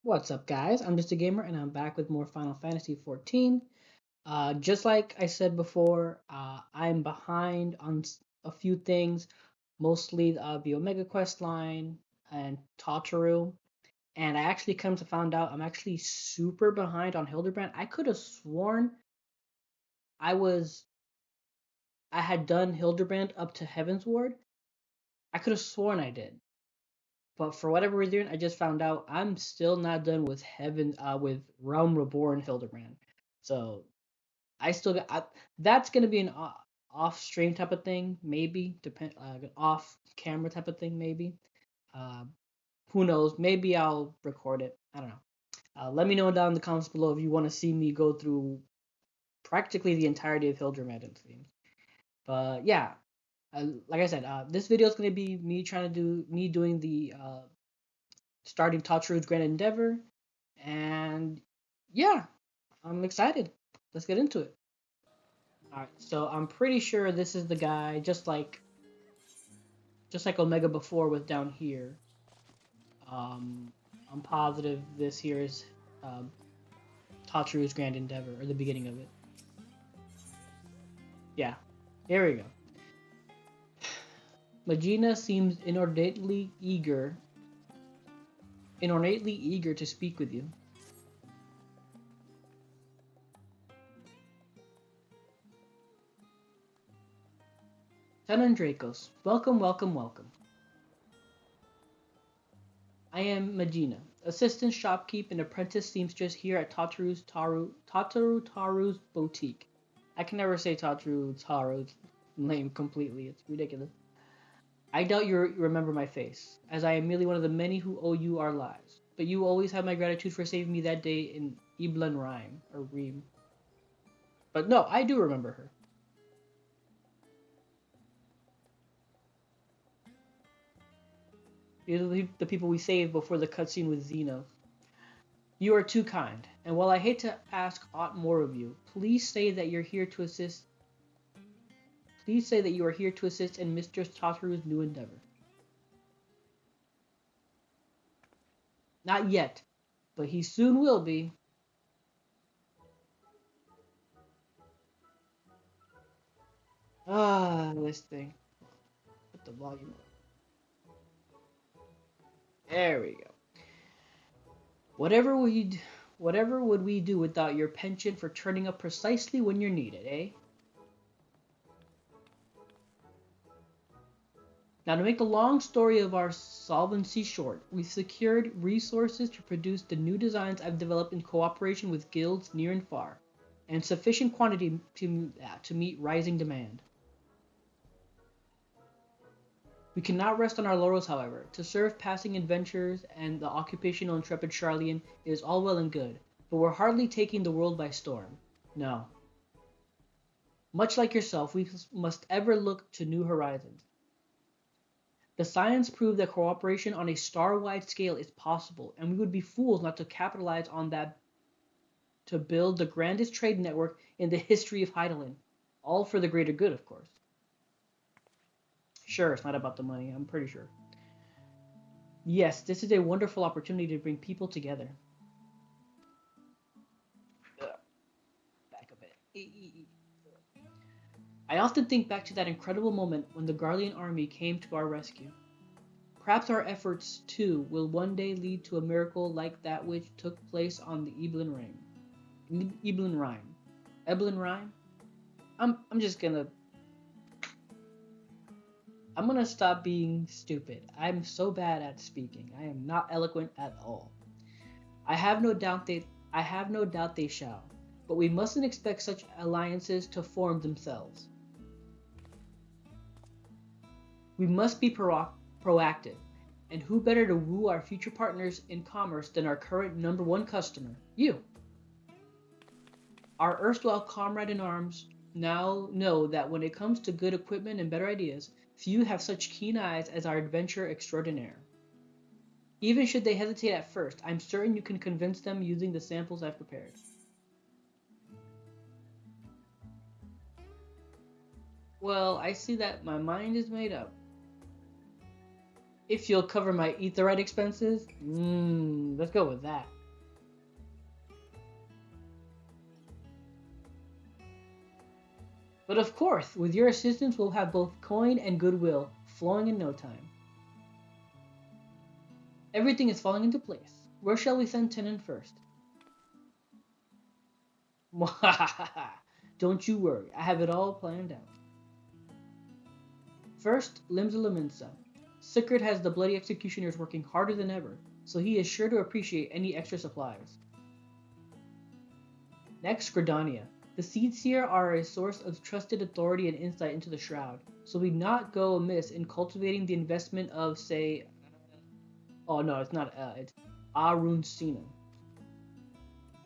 What's up, guys? I'm just a gamer, and I'm back with more Final Fantasy 14. Just like I said before, I'm behind on a few things, mostly the Omega Quest line and Tataru. And I actually come to find out I'm actually super behind on Hildebrand. I could have sworn I was I had done Hildebrand up to Heaven's Ward. I could have sworn I did. But for whatever reason, I just found out I'm still not done with with Realm Reborn Hildebrand. So I still got that's gonna be an off stream type of thing, maybe an off camera type of thing, maybe. Uh, who knows? Maybe I'll record it. I don't know. Let me know down in the comments below if you want to see me go through practically the entirety of Hildebrand and themes. But yeah, like I said, this video is gonna be me doing the starting Tataru's Grand Endeavor, and yeah, I'm excited. Let's get into it. Alright, so I'm pretty sure this is the guy, just like Omega before with down here. Um, I'm positive this here is um, Tataru's Grand Endeavor, or the beginning of it. Yeah, here we go. Magina seems inordinately eager to speak with you. San Andrakos, welcome, welcome, welcome. I am Magina, assistant shopkeep and apprentice seamstress here at Taru's boutique. I can never say Taru's name completely. It's ridiculous. I doubt you remember my face, as I am merely one of the many who owe you our lives. But you always have my gratitude for saving me that day in Iblan Rhyme, or Reem. But no, I do remember her. These are the people we saved before the cutscene with Xeno. You are too kind, and while I hate to ask aught more of you, please say that you're here to assist. Please say that you are here to assist in Mistress Tataru's new endeavor. Not yet, but he soon will be. This thing. Put the volume up. There we go. Whatever would we do without your penchant for turning up precisely when you're needed, eh? Now, to make the long story of our solvency short, we've secured resources to produce the new designs I've developed in cooperation with guilds near and far, and sufficient quantity to meet rising demand. We cannot rest on our laurels, however. To serve passing adventurers and the occupational intrepid Charlian is all well and good, but we're hardly taking the world by storm. No. Much like yourself, we must ever look to new horizons. The science proved that cooperation on a star-wide scale is possible, and we would be fools not to capitalize on that to build the grandest trade network in the history of Heidelin. All for the greater good, of course. Sure, it's not about the money, I'm pretty sure. Yes, this is a wonderful opportunity to bring people together. Back a bit. I often think back to that incredible moment when the Garlean army came to our rescue. Perhaps our efforts, too, will one day lead to a miracle like that which took place on the Eblan Rhyme. Eblan Rhyme? I'm gonna stop being stupid. I'm so bad at speaking. I am not eloquent at all. I have no doubt they shall, but we mustn't expect such alliances to form themselves. We must be proactive, and who better to woo our future partners in commerce than our current #1 customer, you? Our erstwhile comrade in arms now know that when it comes to good equipment and better ideas, few have such keen eyes as our adventurer extraordinaire. Even should they hesitate at first, I'm certain you can convince them using the samples I've prepared. Well, I see that my mind is made up. If you'll cover my etherite expenses, let's go with that. But of course, with your assistance, we'll have both coin and goodwill flowing in no time. Everything is falling into place. Where shall we send Tenon first? Don't you worry, I have it all planned out. First, Limsa Laminsa. Sigurd has the bloody executioners working harder than ever, so he is sure to appreciate any extra supplies. Next, Gridania. The Seeds here are a source of trusted authority and insight into the Shroud, so we not go amiss in cultivating the investment of, say, oh no, it's not, it's Arun Sina.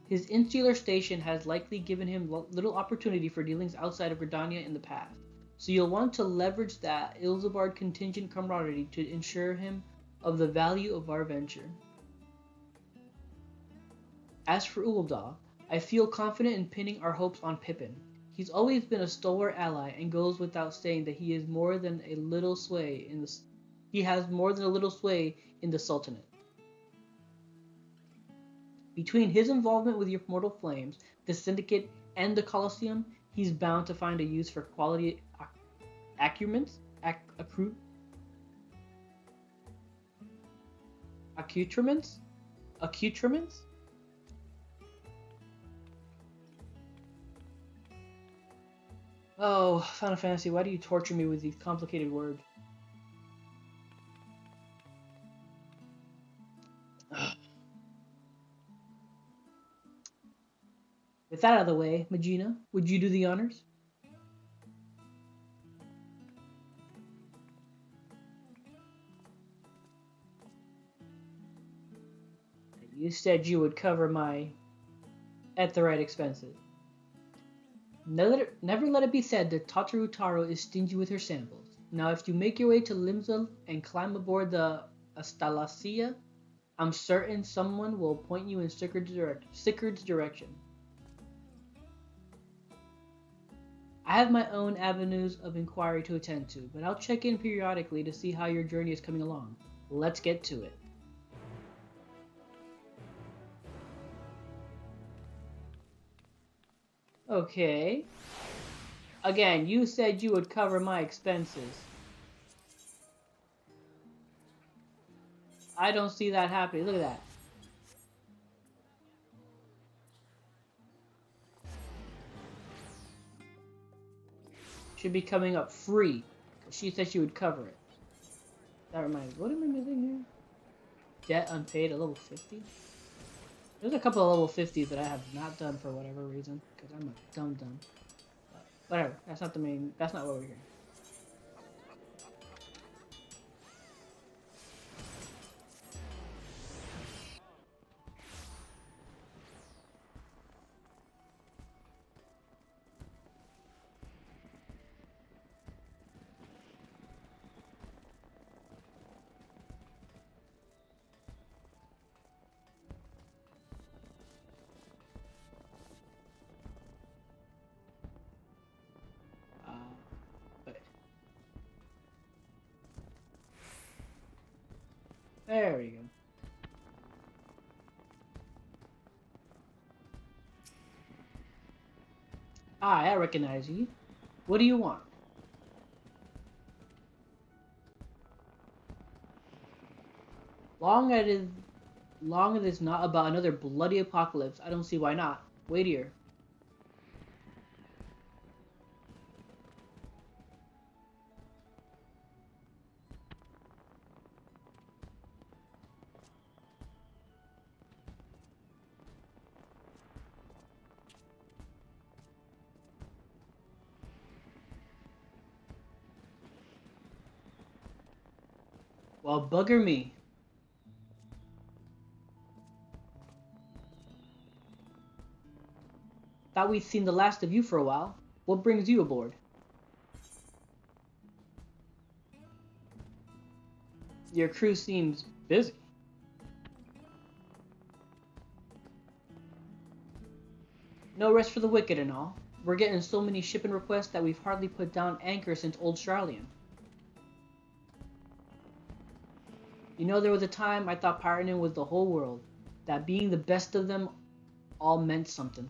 His insular station has likely given him little opportunity for dealings outside of Gridania in the past, so you'll want to leverage that Ilzabard contingent camaraderie to ensure him of the value of our venture. As for Ul'dah, I feel confident in pinning our hopes on Pippin. He's always been a stalwart ally, and goes without saying that he has more than a little sway in the Sultanate. Between his involvement with your Mortal Flames, the Syndicate, and the Colosseum, he's bound to find a use for quality accoutrements, accoutrements. Oh, Final Fantasy, why do you torture me with these complicated words? With that out of the way, Magina, would you do the honors? You said you would cover my Aetheryte expenses. Never let it be said that Tataru Taro is stingy with her samples. Now, if you make your way to Limsa and climb aboard the Astalasia, I'm certain someone will point you in Sigurd's direction. I have my own avenues of inquiry to attend to, but I'll check in periodically to see how your journey is coming along. Let's get to it. Okay. Again, you said you would cover my expenses. I don't see that happening. Look at that. Should be coming up free. She said she would cover it. That reminds me. What am I missing here? Debt unpaid at level 50? There's a couple of level 50s that I have not done for whatever reason. Because I'm a dumb. But whatever. That's not what we're here. But there we go. I recognize you. What do you want? Long as it's not about another bloody apocalypse, I don't see why not. Wait here. Well, bugger me. Thought we'd seen the last of you for a while. What brings you aboard? Your crew seems busy. No rest for the wicked and all. We're getting so many shipping requests that we've hardly put down anchor since Old Charlian. You know, there was a time I thought pirating was the whole world. That being the best of them all meant something.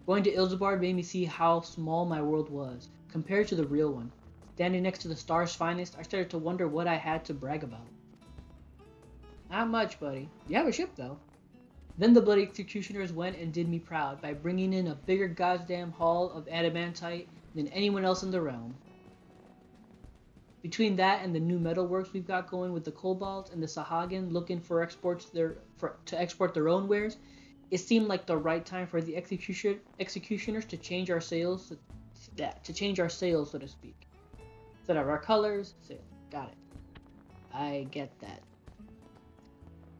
Going to Ilsabard made me see how small my world was, compared to the real one. Standing next to the star's finest, I started to wonder what I had to brag about. Not much, buddy. You have a ship, though. Then the bloody executioners went and did me proud by bringing in a bigger goddamn haul of adamantite than anyone else in the realm. Between that and the new metalworks we've got going with the kobolds and the Sahagin looking for to export their own wares, it seemed like the right time for the executioners to change our sails, so to speak. Instead of our colors, sails. Got it. I get that.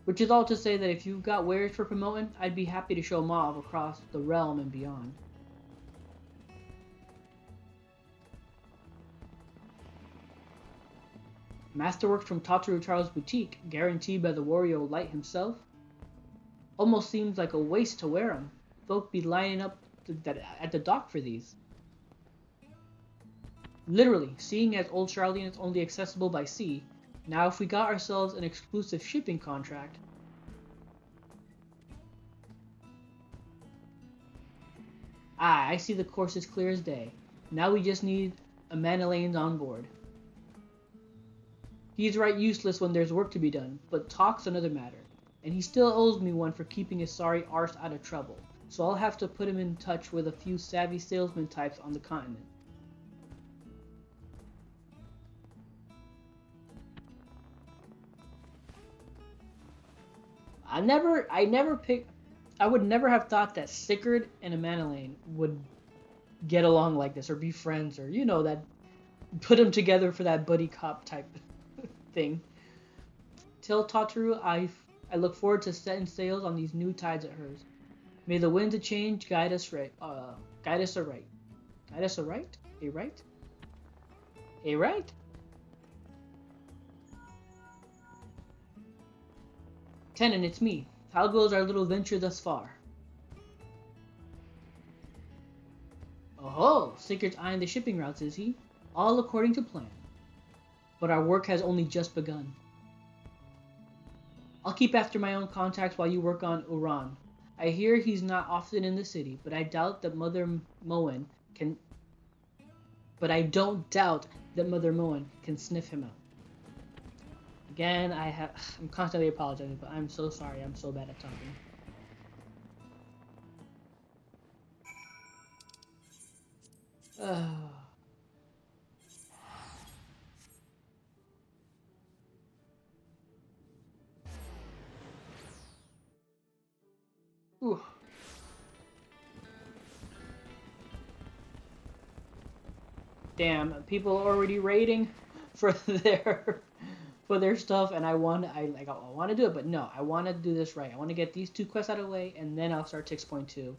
Which is all to say that if you've got wares for promoting, I'd be happy to show them off across the realm and beyond. Masterworks from Tataru's boutique, guaranteed by the Wario Light himself. Almost seems like a waste to wear them. Folk be lining up at the dock for these. Literally, seeing as Old Charlene is only accessible by sea, now if we got ourselves an exclusive shipping contract... I see the course is clear as day. Now we just need a Manalanes on board. He's right useless when there's work to be done, but talk's another matter. And he still owes me one for keeping his sorry arse out of trouble, so I'll have to put him in touch with a few savvy salesman types on the continent. I would never have thought that Sickard and a Manalane would get along like this, or be friends, or, you know, that put them together for that buddy cop type thing. Till Tataru, I look forward to setting sails on these new tides of hers. May the winds of change guide us aright. Guide us aright. Guide us aright? A right? A right? Tenon, it's me. How goes our little venture thus far? Oh, Sickard's eyeing the shipping routes, is he? All according to plan. But our work has only just begun. I'll keep after my own contacts while you work on Uran. I hear he's not often in the city, but I doubt that Mother Moen can... But I don't doubt that Mother Moen can sniff him out. Again, I'm constantly apologizing, but I'm so sorry. I'm so bad at talking. Ooh. Damn, people are already raiding for their stuff, and I want to do it, but no, I want to do this right. I want to get these two quests out of the way, and then I'll start 6.2.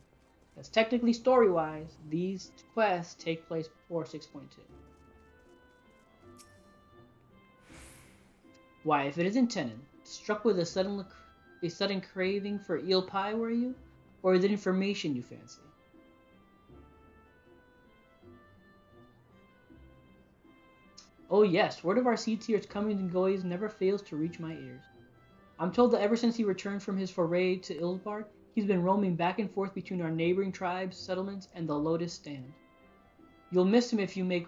Because technically, story-wise, these quests take place before 6.2. Why, if it isn't Tenon, struck with a sudden craving for eel pie, were you? Or is it information you fancy? Oh yes, word of our sea tier's comings and goings never fails to reach my ears. I'm told that ever since he returned from his foray to Ilsbard, he's been roaming back and forth between our neighboring tribes, settlements, and the Lotus Stand. You'll miss him if you make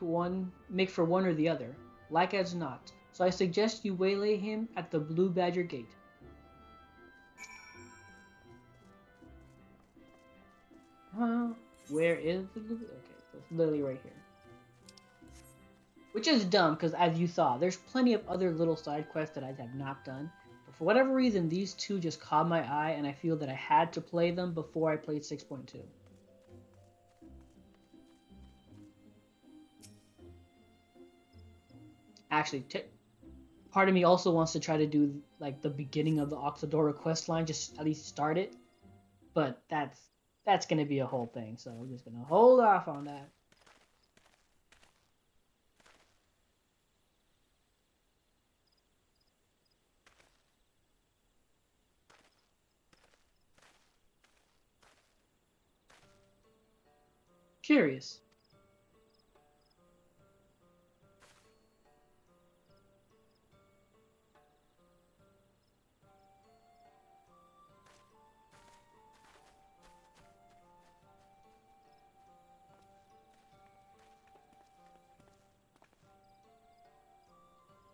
for one or the other, like as not, so I suggest you waylay him at the Blue Badger Gate. Where is the blue? Okay, so it's literally right here. Which is dumb, because as you saw, there's plenty of other little side quests that I have not done. But for whatever reason, these two just caught my eye, and I feel that I had to play them before I played 6.2. Actually, part of me also wants to try to do like the beginning of the Oxidora quest line, just at least start it. But that's going to be a whole thing, so I'm just going to hold off on that. Curious.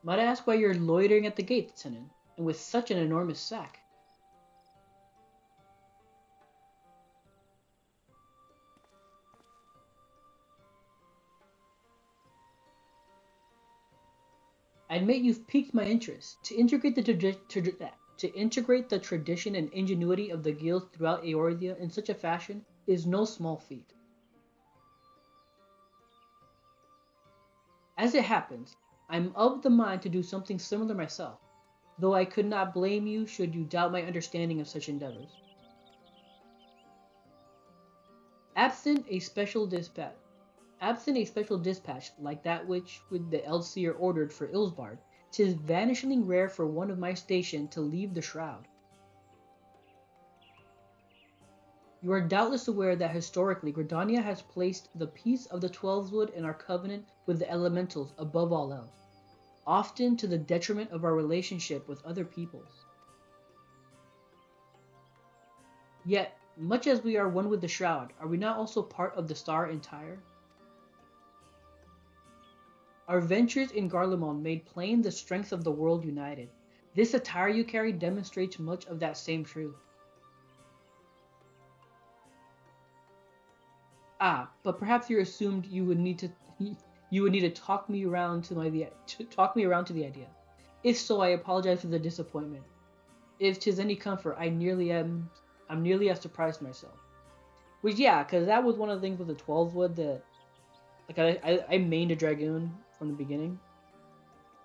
Might I ask why you're loitering at the gate, Lieutenant, and with such an enormous sack? I admit you've piqued my interest. To integrate the tradition and ingenuity of the guilds throughout Eorzea in such a fashion is no small feat. As it happens, I'm of the mind to do something similar myself, though I could not blame you should you doubt my understanding of such endeavors. Absent a special dispatch, Absent a special dispatch like that which with the Eldseer ordered for Ilsbard, 'tis vanishingly rare for one of my station to leave the shroud. You are doubtless aware that historically Gridania has placed the peace of the Twelveswood and our covenant with the elementals above all else, often to the detriment of our relationship with other peoples. Yet, much as we are one with the Shroud, are we not also part of the Star entire? Our ventures in Garlemald made plain the strength of the world united. This attire you carry demonstrates much of that same truth. Ah, but perhaps you assumed you would need to talk me around to the idea. If so, I apologize for the disappointment. If 'tis any comfort, I'm nearly as surprised myself. Which yeah, because that was one of the things with the 12 wood that like I mained a dragoon from the beginning,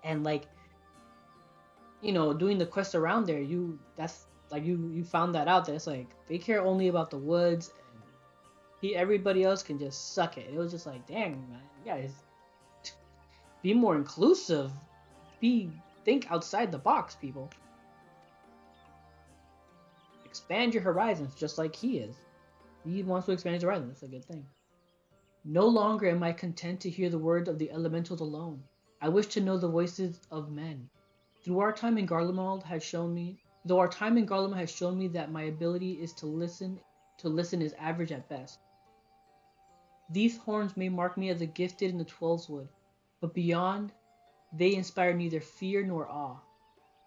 and like doing the quest around there, you found that out that it's like they care only about the woods, and everybody else can just suck it. It was just like, dang man, you guys be more inclusive, be think outside the box, people. Expand your horizons, just like he is. He wants to expand his horizons. That's a good thing. No longer am I content to hear the words of the elementals alone. I wish to know the voices of men. Through our time in Garlemald has shown me, Though our time in Garlemald has shown me that my ability is to listen is average at best. These horns may mark me as a gifted in the Twelveswood, but beyond, they inspire neither fear nor awe.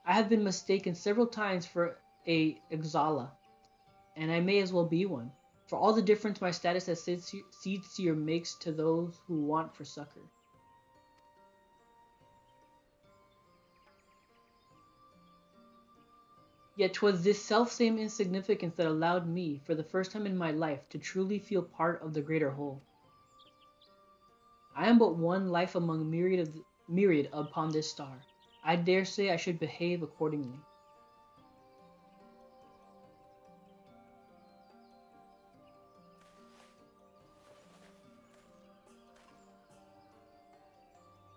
I have been mistaken several times for a Exala, and I may as well be one, for all the difference my status as Seed Seer makes to those who want for succor. Yet 'twas this selfsame insignificance that allowed me, for the first time in my life, to truly feel part of the greater whole. I am but one life among myriad upon this star. I dare say I should behave accordingly.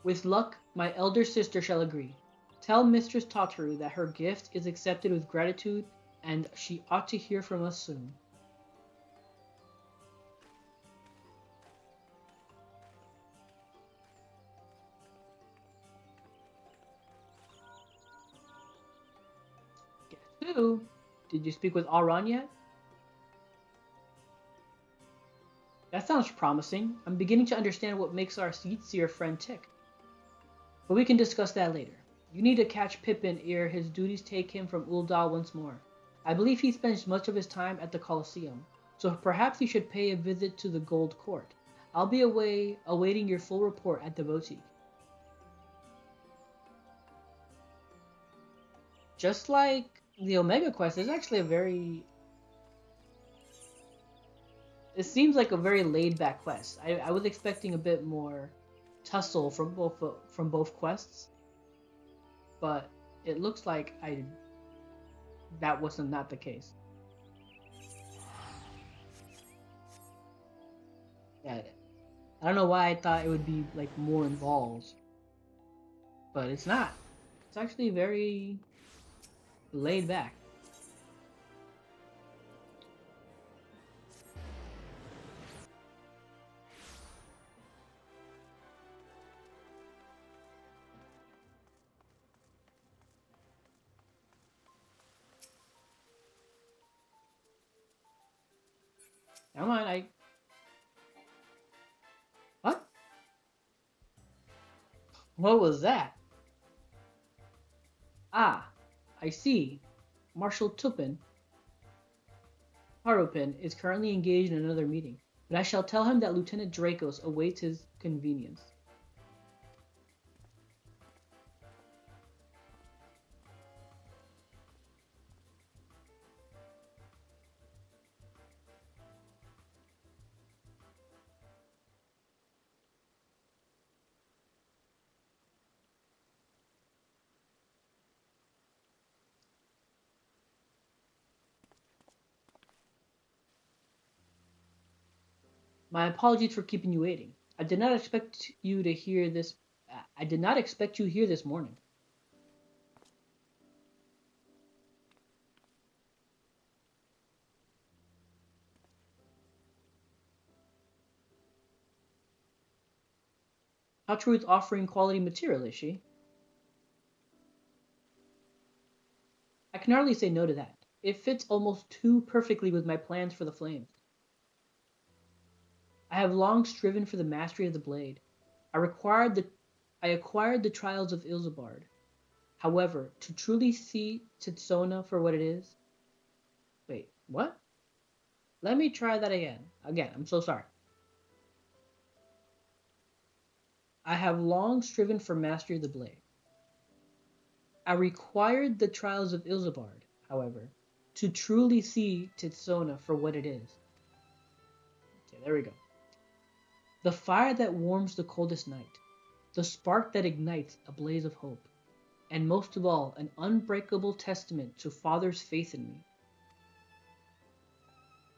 With luck, my elder sister shall agree. Tell Mistress Tataru that her gift is accepted with gratitude, and she ought to hear from us soon. Guess who? Did you speak with Auron yet? That sounds promising. I'm beginning to understand what makes our Seer friend tick. But we can discuss that later. You need to catch Pippin ere his duties take him from Ul'dah once more. I believe he spends much of his time at the Colosseum, so perhaps you should pay a visit to the Gold Court. I'll be away awaiting your full report at the boutique. Just like the Omega Quest, is actually a very... It seems like a very laid-back quest. I was expecting a bit more tussle from both quests, but it looks like that wasn't not the case. Yeah, I don't know why I thought it would be like more involved, but it's not. It's actually very laid back. Come on, what? What was that? Ah, I see. Marshal Harupin is currently engaged in another meeting, but I shall tell him that Lieutenant Dracos awaits his convenience. My apologies for keeping you waiting. I did not expect you to hear this. I did not expect you here this morning. Tataru is offering quality material, is she? I can hardly say no to that. It fits almost too perfectly with my plans for the flames. I have long striven for the mastery of the blade. I acquired the trials of Ilzabard. However, to truly see Titsona for what it is. Wait, what? Let me try that again. I'm so sorry. I have long striven for mastery of the blade. I required the trials of Ilzabard, however, to truly see Titsona for what it is. Okay, there we go. The fire that warms the coldest night, the spark that ignites a blaze of hope, and most of all, an unbreakable testament to Father's faith in me.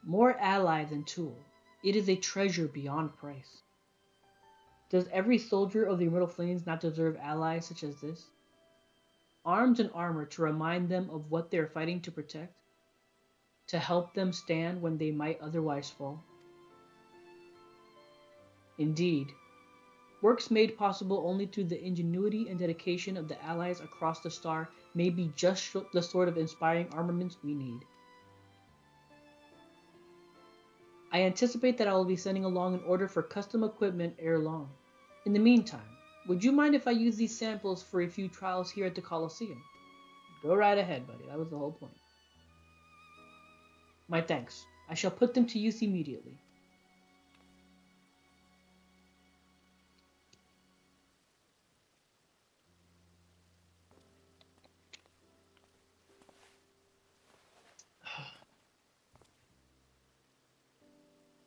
More ally than tool, it is a treasure beyond price. Does every soldier of the Immortal Flames not deserve allies such as this? Arms and armor to remind them of what they are fighting to protect, to help them stand when they might otherwise fall. Indeed, works made possible only through the ingenuity and dedication of the allies across the star may be just the sort of inspiring armaments we need. I anticipate that I will be sending along an order for custom equipment ere long. In the meantime, would you mind if I use these samples for a few trials here at the Colosseum? Go right ahead, buddy. That was the whole point. My thanks. I shall put them to use immediately.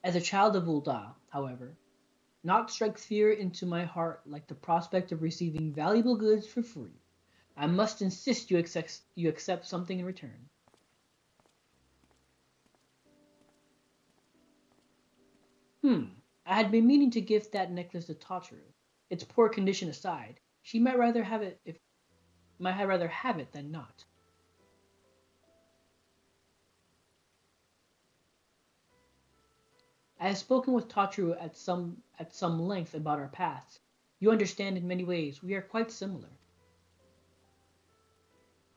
As a child of Ul'dah, however, naught strikes fear into my heart like the prospect of receiving valuable goods for free. I must insist you accept something in return. I had been meaning to gift that necklace to Tataru. Its poor condition aside, she might rather have it than not. I have spoken with Tataru at some length about our paths. You understand in many ways we are quite similar.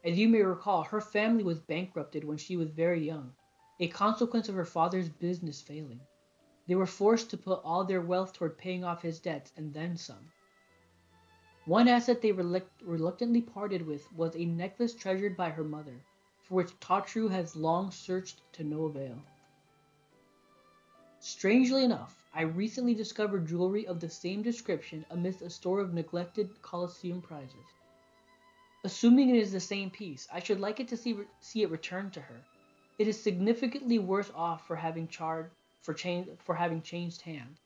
As you may recall, her family was bankrupted when she was very young, a consequence of her father's business failing. They were forced to put all their wealth toward paying off his debts and then some. One asset they reluctantly parted with was a necklace treasured by her mother, for which Tataru has long searched to no avail. Strangely enough, I recently discovered jewelry of the same description amidst a store of neglected Colosseum prizes. Assuming it is the same piece, I should like it to see it returned to her. It is significantly worse off for having changed hand,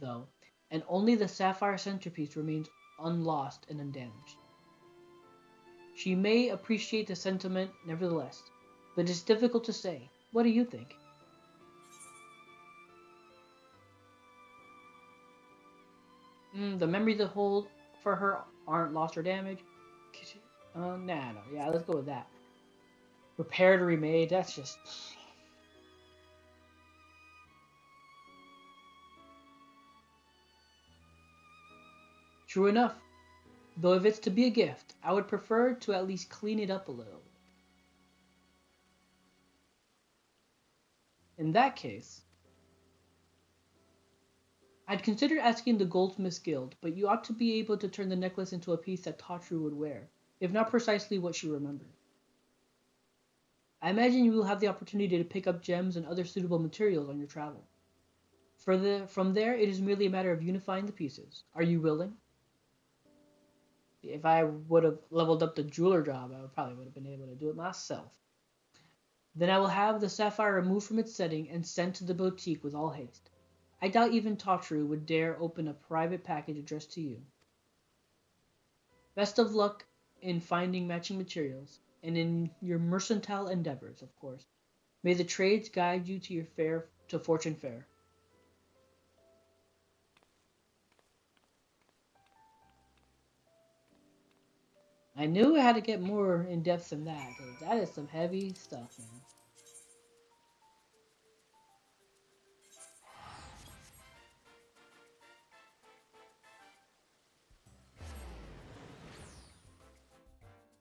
though, and only the sapphire centerpiece remains unlost and undamaged. She may appreciate the sentiment nevertheless, but it's difficult to say. What do you think? The memories that hold for her aren't lost or damaged. No. Yeah, let's go with that. Repaired or remade, that's just... True enough. Though if it's to be a gift, I would prefer to at least clean it up a little. In that case, I'd consider asking the Goldsmiths Guild, but you ought to be able to turn the necklace into a piece that Tataru would wear. if not precisely what she remembered. I imagine you will have the opportunity to pick up gems and other suitable materials on your travel. From there, it is merely a matter of unifying the pieces. Are you willing? If I would have leveled up the jeweler job, I probably would have been able to do it myself. Then I will have the sapphire removed from its setting and sent to the boutique with all haste. I doubt even Tataru would dare open a private package addressed to you. Best of luck in finding matching materials, and in your mercantile endeavors, of course. May the trades guide you to fortune fair. I knew I had to get more in depth than that, because that is some heavy stuff, man.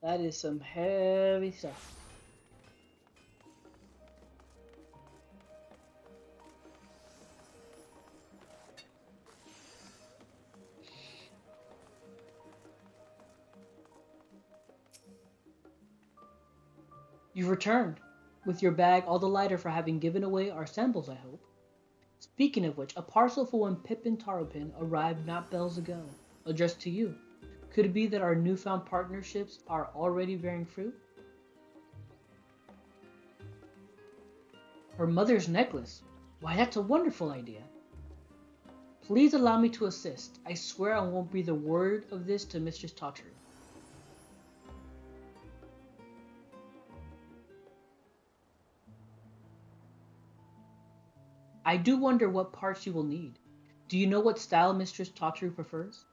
That is some heavy stuff. You've returned, with your bag all the lighter for having given away our samples, I hope. Speaking of which, a parcel for one Pippin Taropin arrived not bells ago, addressed to you. Could it be that our newfound partnerships are already bearing fruit? Her mother's necklace. Why, that's a wonderful idea. Please allow me to assist. I swear I won't breathe a word of this to Mistress Tataru. I do wonder what parts you will need. Do you know what style Mistress Tataru prefers?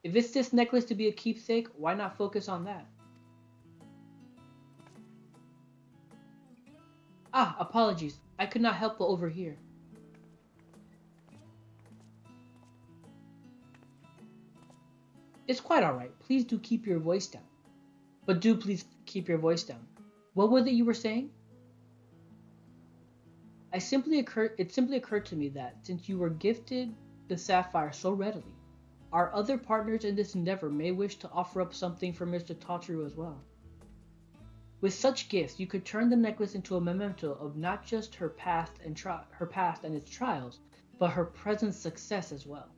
If it's this necklace to be a keepsake, why not focus on that? Ah, apologies. I could not help but overhear. It's quite alright. Please do keep your voice down. But do please keep your voice down. What was it you were saying? It simply occurred to me that, since you were gifted the sapphire so readily, our other partners in this endeavor may wish to offer up something for Mr. Tataru as well. With such gifts, you could turn the necklace into a memento of not just her past and its trials, but her present success as well.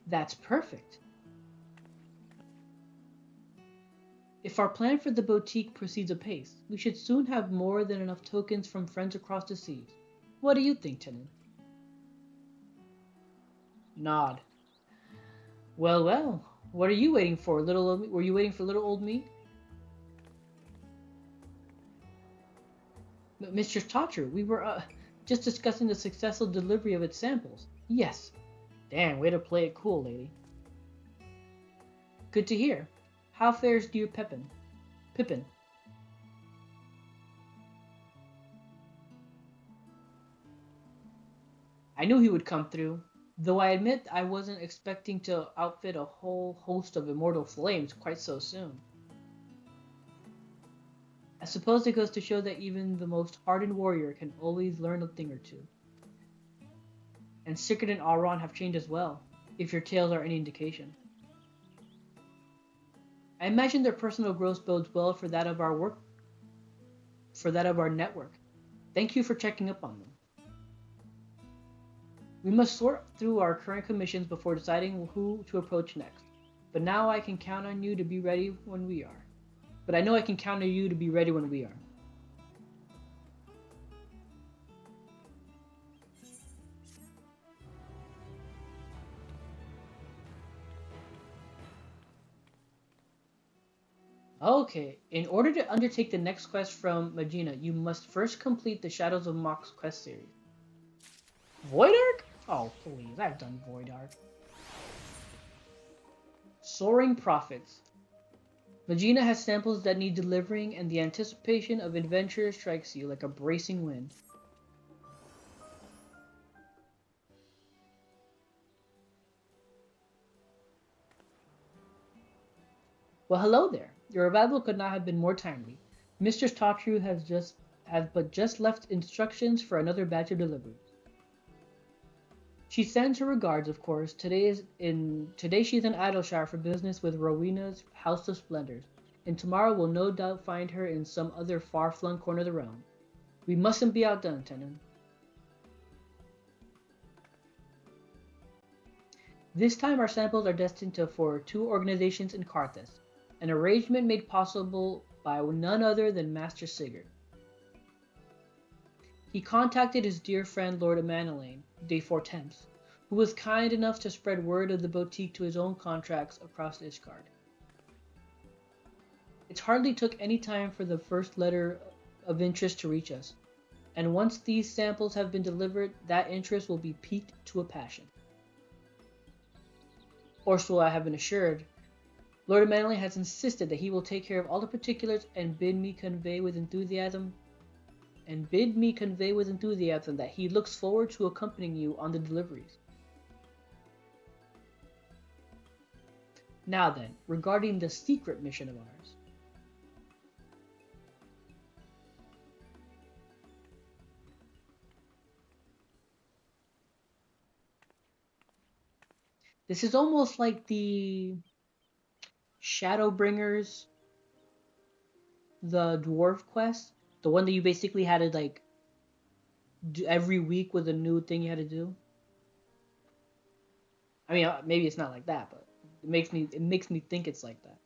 That's perfect. If our plan for the boutique proceeds apace, we should soon have more than enough tokens from friends across the seas. What do you think, Tenon? Nod. Well, well. What are you waiting for, little old me? Were you waiting for little old me? Mr. Tataru, we were just discussing the successful delivery of its samples. Yes. Damn, way to play it cool, lady. Good to hear. How fares dear Pippin? I knew he would come through, though I admit I wasn't expecting to outfit a whole host of immortal flames quite so soon. I suppose it goes to show that even the most hardened warrior can always learn a thing or two. And Sigurd and Auron have changed as well, if your tales are any indication. I imagine their personal growth bodes well for that of our network. Thank you for checking up on them. We must sort through our current commissions before deciding who to approach next. But now I can count on you to be ready when we are. But I know I can count on you to be ready when we are. Okay, in order to undertake the next quest from Magina, you must first complete the Shadows of Mox quest series. Void Arc? Oh, please, I've done Void Arc. Soaring Profits. Magina has samples that need delivering, and the anticipation of adventure strikes you like a bracing wind. Well, hello there. Your arrival could not have been more timely. Mistress Tataru has but just left instructions for another batch of deliveries. She sends her regards, of course. Today she's in Idleshire for business with Rowena's House of Splendors, and tomorrow we'll no doubt find her in some other far-flung corner of the realm. We mustn't be outdone, Tenon. This time our samples are destined for 2 organizations in Carthus, an arrangement made possible by none other than Master Sigurd. He contacted his dear friend Lord Amanelaine, de Fortemps, who was kind enough to spread word of the boutique to his own contracts across Ishgard. It hardly took any time for the first letter of interest to reach us, and once these samples have been delivered, that interest will be piqued to a passion. Or so I have been assured. Lord Amanelaine has insisted that he will take care of all the particulars and bid me convey with enthusiasm that he looks forward to accompanying you on the deliveries. Now then, regarding the secret mission of ours. This is almost like the Shadowbringers, the dwarf quest, the one that you basically had to like do every week with a new thing you had to do. I mean, maybe it's not like that, but it makes me think it's like that.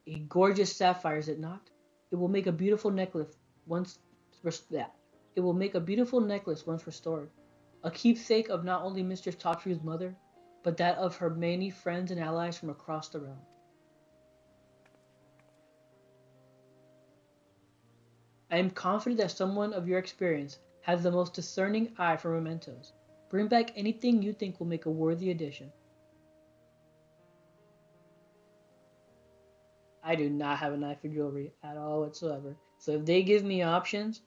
A gorgeous sapphire, is it not? It will make a beautiful necklace once It will make a beautiful necklace once restored, a keepsake of not only Mistress Tataru's mother, but that of her many friends and allies from across the realm. I am confident that someone of your experience has the most discerning eye for mementos. Bring back anything you think will make a worthy addition. I do not have an eye for jewelry at all whatsoever. So if they give me options,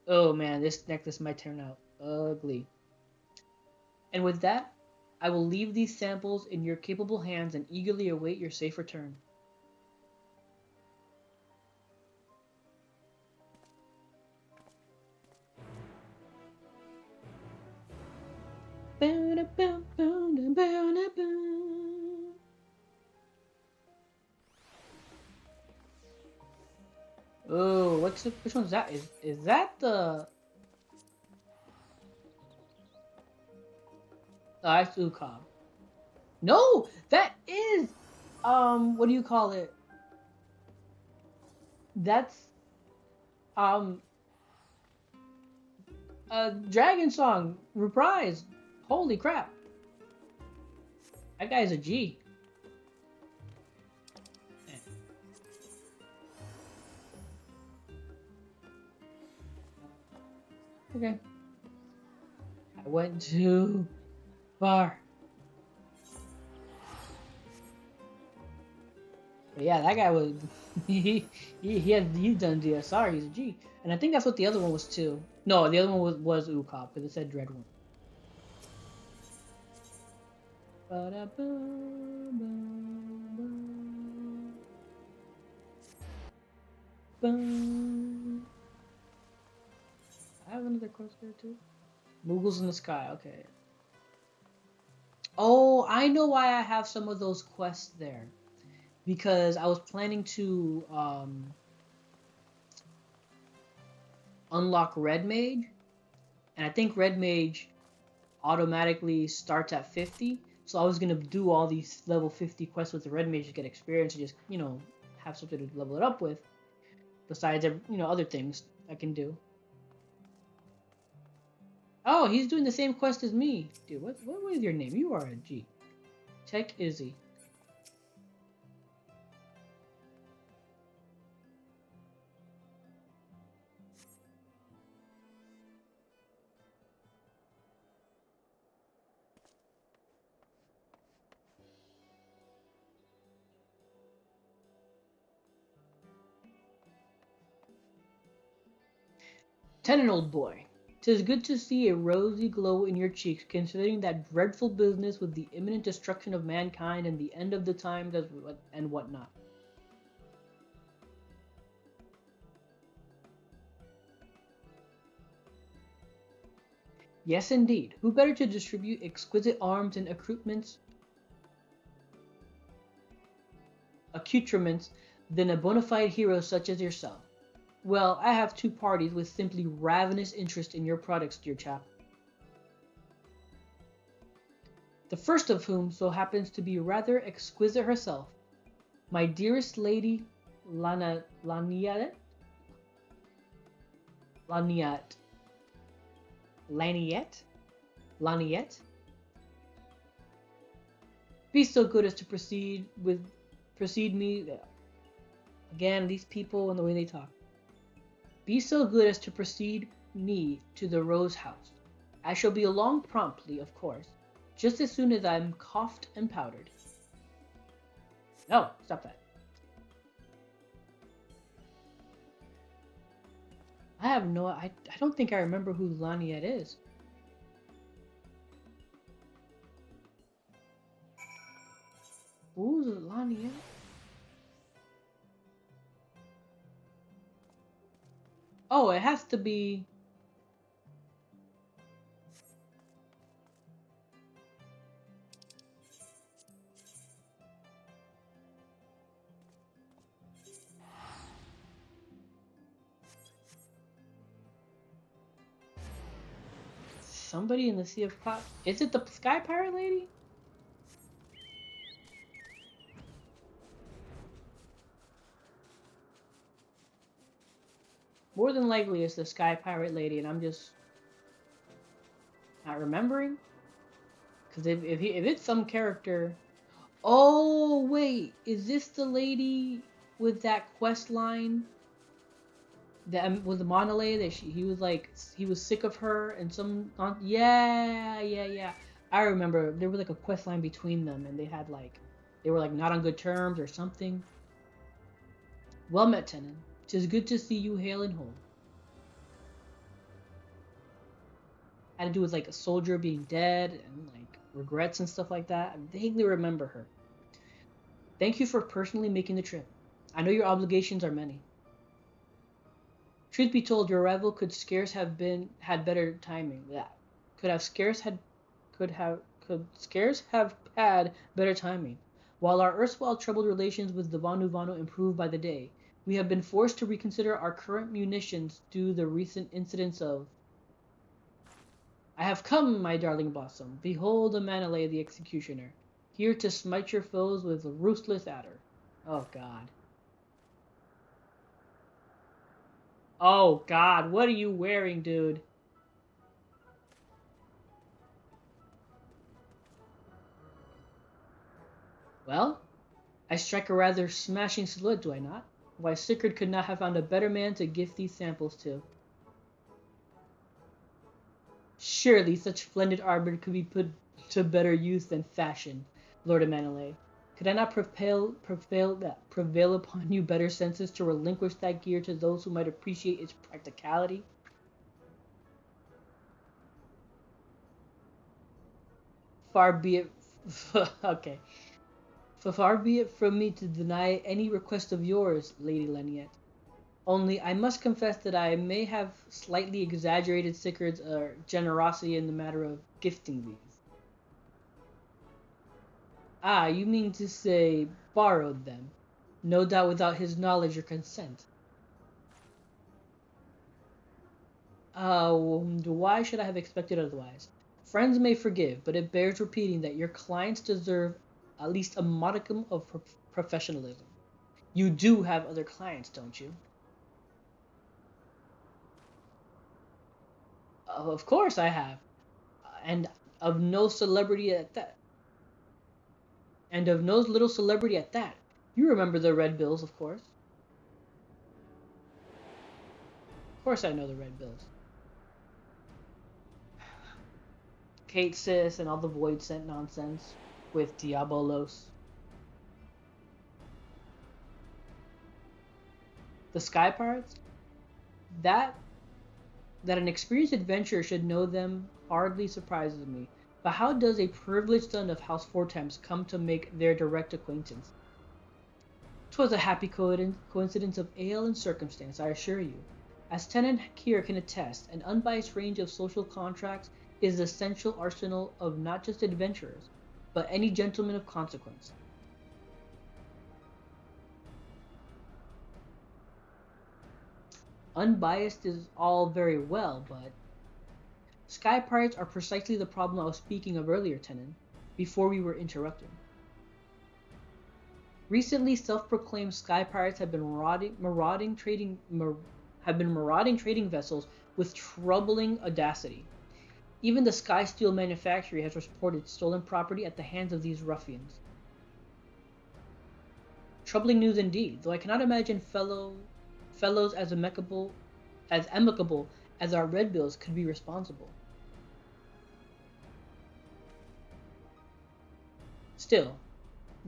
oh man, this necklace might turn out ugly. And with that, I will leave these samples in your capable hands and eagerly await your safe return. Oh, which one's that? Is that the that's Ukab. No, that is what do you call it? That's um a dragon song reprise. Holy crap. That guy is a G. Okay. I went too far. But yeah, that guy was he's done DSR, he's a G. And I think that's what the other one was too. No, the other one was Ukop, because it said Dread One. I have another quest there too. Moogles in the Sky, okay. Oh, I know why I have some of those quests there. Because I was planning to unlock Red Mage, and I think Red Mage automatically starts at 50, so I was gonna do all these level 50 quests with the Red Mage to get experience and just, you know, have something to level it up with, besides, you know, other things I can do. Oh, he's doing the same quest as me. Dude, what is your name? You are a G. Tech Izzy. Tenon, old boy, 'tis good to see a rosy glow in your cheeks, considering that dreadful business with the imminent destruction of mankind and the end of the times and whatnot. Yes, indeed. Who better to distribute exquisite arms and accoutrements than a bona fide hero such as yourself? Well, I have two parties with simply ravenous interest in your products, dear chap. The first of whom so happens to be rather exquisite herself, my dearest lady Laniette? Laniette? Laniette? Laniette? Be so good as to precede me. Again, these people and the way they talk. Be so good as to precede me to the Rose House. I shall be along promptly, of course, just as soon as I'm coughed and powdered. No, stop that. I don't think I remember who Laniette is. Who's Laniette? Oh, it has to be... somebody in the Sea of Clouds. Is it the Sky Pirate Lady? More than likely it's the Sky Pirate Lady, and I'm just not remembering. Because if it's some character... Oh, wait. Is this the lady with that quest line? That with the Monolith that he was sick of her and some... yeah. I remember there was like a quest line between them, and they were like not on good terms or something. Well met, Tenon. 'Tis good to see you hale and whole. Had to do with like a soldier being dead and like regrets and stuff like that. I vaguely remember her. Thank you for personally making the trip. I know your obligations are many. Truth be told, your arrival could scarce have had better timing. That could scarce have had better timing. While our erstwhile troubled relations with the Vanu Vanu improve by the day, we have been forced to reconsider our current munitions due to the recent incidents of... I have come, my darling Blossom. Behold a Manele the Executioner, here to smite your foes with a ruthless adder. Oh, God. Oh, God, what are you wearing, dude? Well, I strike a rather smashing salute, do I not? Why, Sigurd could not have found a better man to gift these samples to. Surely such splendid armor could be put to better use than fashion, Lord of Manele. Could I not prevail upon you better senses to relinquish that gear to those who might appreciate its practicality? Far be it... okay. Far be it from me to deny any request of yours, Lady Laniette. Only I must confess that I may have slightly exaggerated Sigurd's generosity in the matter of gifting these. Ah, you mean to say borrowed them? No doubt without his knowledge or consent. Why should I have expected otherwise? Friends may forgive, but it bears repeating that your clients deserve at least a modicum of professionalism. You do have other clients, don't you? Of course I have. And of no celebrity at that. And of no little celebrity at that. You remember the Red Bills, of course. Of course I know the Red Bills. Kate Sis and all the Void Scent nonsense with Diabolos. The Sky Pirates? That an experienced adventurer should know them hardly surprises me. But how does a privileged son of House Fortemps come to make their direct acquaintance? 'Twas a happy coincidence of ale and circumstance, I assure you. As Tenant here can attest, an unbiased range of social contracts is the essential arsenal of not just adventurers, but any gentleman of consequence. Unbiased is all very well, but sky pirates are precisely the problem I was speaking of earlier, Tenon, before we were interrupted. Recently, self-proclaimed sky pirates have been marauding trading vessels with troubling audacity. Even the Sky Steel manufactory has reported stolen property at the hands of these ruffians. Troubling news indeed, though I cannot imagine fellows as amicable as our Red Bills could be responsible. Still,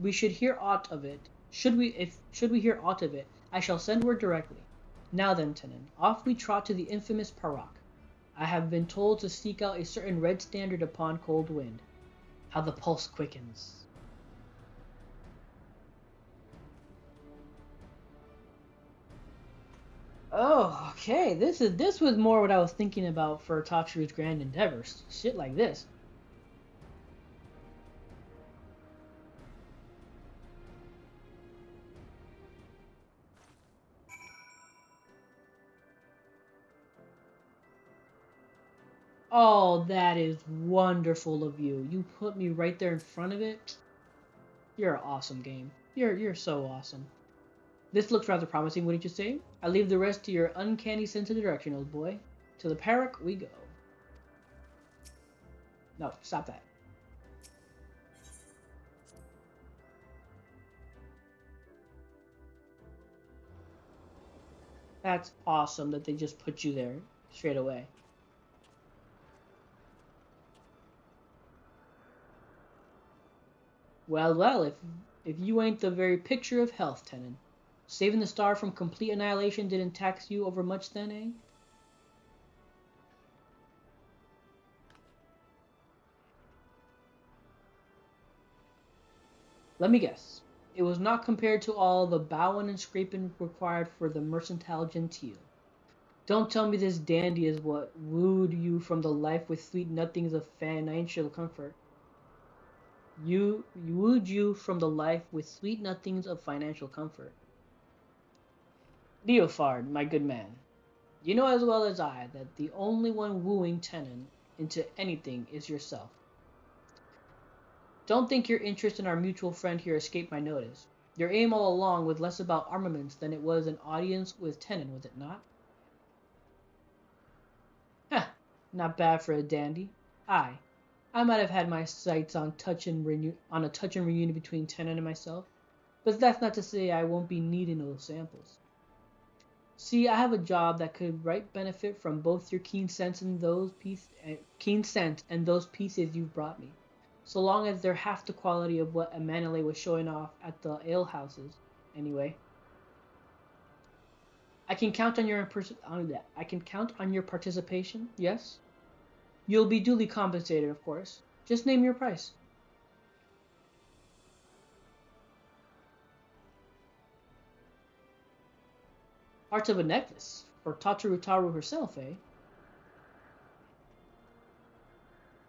we should hear aught of it. Should we hear aught of it, I shall send word directly. Now then, Tenon, off we trot to the infamous Parak. I have been told to seek out a certain red standard upon cold wind. How the pulse quickens. Oh, okay. This was more what I was thinking about for Tataru's grand endeavors. Shit like this. Oh, that is wonderful of you. You put me right there in front of it. You're an awesome game. You're so awesome. This looks rather promising, wouldn't you say? I leave the rest to your uncanny sense of direction, old boy. To the Parak we go. No, stop that. That's awesome that they just put you there straight away. Well, if you ain't the very picture of health, Tenon. Saving the star from complete annihilation didn't tax you over much then, eh? Let me guess. It was not compared to all the bowing and scraping required for the mercantile genteel. Don't tell me this dandy is what wooed you from the life with sweet nothings of financial comfort. You wooed you from the life with sweet nothings of financial comfort. Leofard, my good man, you know as well as I that the only one wooing Tenon into anything is yourself. Don't think your interest in our mutual friend here escaped my notice. Your aim all along was less about armaments than it was an audience with Tenon, was it not? Heh, not bad for a dandy. I might have had my sights on a touch and reunion between Tenon and myself, but that's not to say I won't be needing those samples. See, I have a job that could right benefit from both your keen sense and those pieces you've brought me, so long as they're half the quality of what Emanuele was showing off at the alehouses. Anyway, I can count on your participation. Yes, you'll be duly compensated, of course. Just name your price. Parts of a necklace for Tataru herself, eh?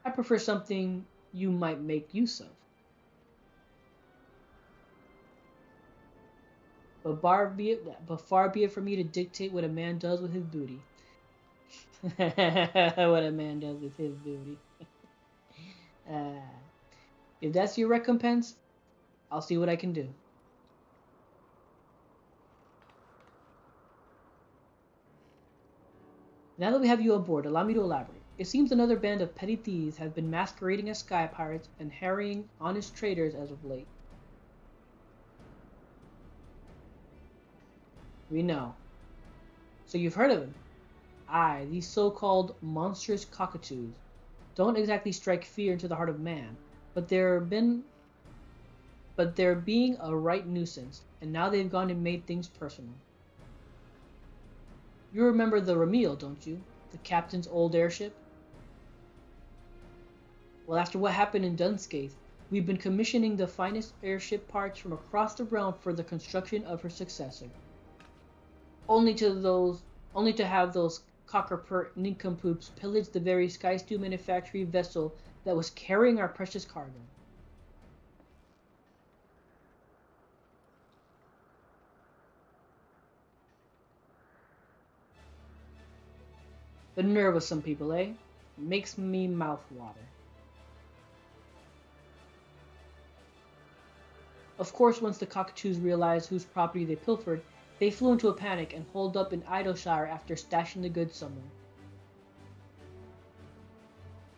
I prefer something you might make use of. But far be it from me to dictate what a man does with his booty. What a man does with his booty. uh, if that's your recompense, I'll see what I can do. Now that we have you aboard, allow me to elaborate. It seems another band of petty thieves have been masquerading as sky pirates and harrying honest traders as of late. We know. So you've heard of them? Aye, these so-called monstrous cockatoos don't exactly strike fear into the heart of man, but they're being a right nuisance, and now they've gone and made things personal. You remember the Ramil, don't you? The captain's old airship? Well, after what happened in Dunscaith, we've been commissioning the finest airship parts from across the realm for the construction of her successor. Only to have those cockerpert nincompoops pillaged the very Sky Stew manufacturing vessel that was carrying our precious cargo. The nerve of some people, eh? Makes me mouth water. Of course, once the cockatoos realized whose property they pilfered, they flew into a panic and holed up in Idleshire after stashing the goods somewhere.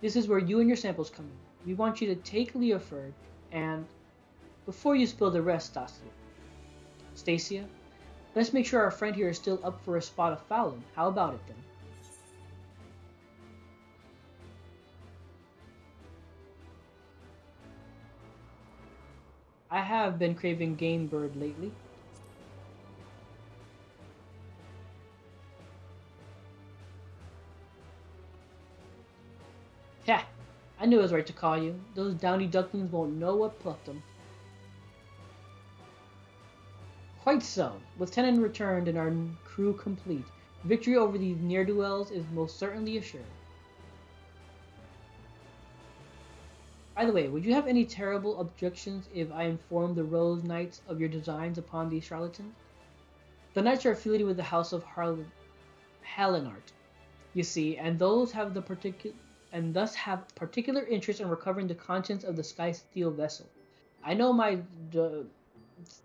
This is where you and your samples come in. We want you to take Leoford and, before you spill the rest, Stacia, let's make sure our friend here is still up for a spot of fouling. How about it then? I have been craving game bird lately. Ha! I knew it was right to call you. Those downy ducklings won't know what plucked them. Quite so. Lieutenant returned and our crew complete. Victory over these ne'er-do-wells is most certainly assured. By the way, would you have any terrible objections if I informed the Rose Knights of your designs upon these charlatans? The Knights are affiliated with the House of Halenart, you see, and those have thus have particular interest in recovering the contents of the Sky Steel vessel. I know the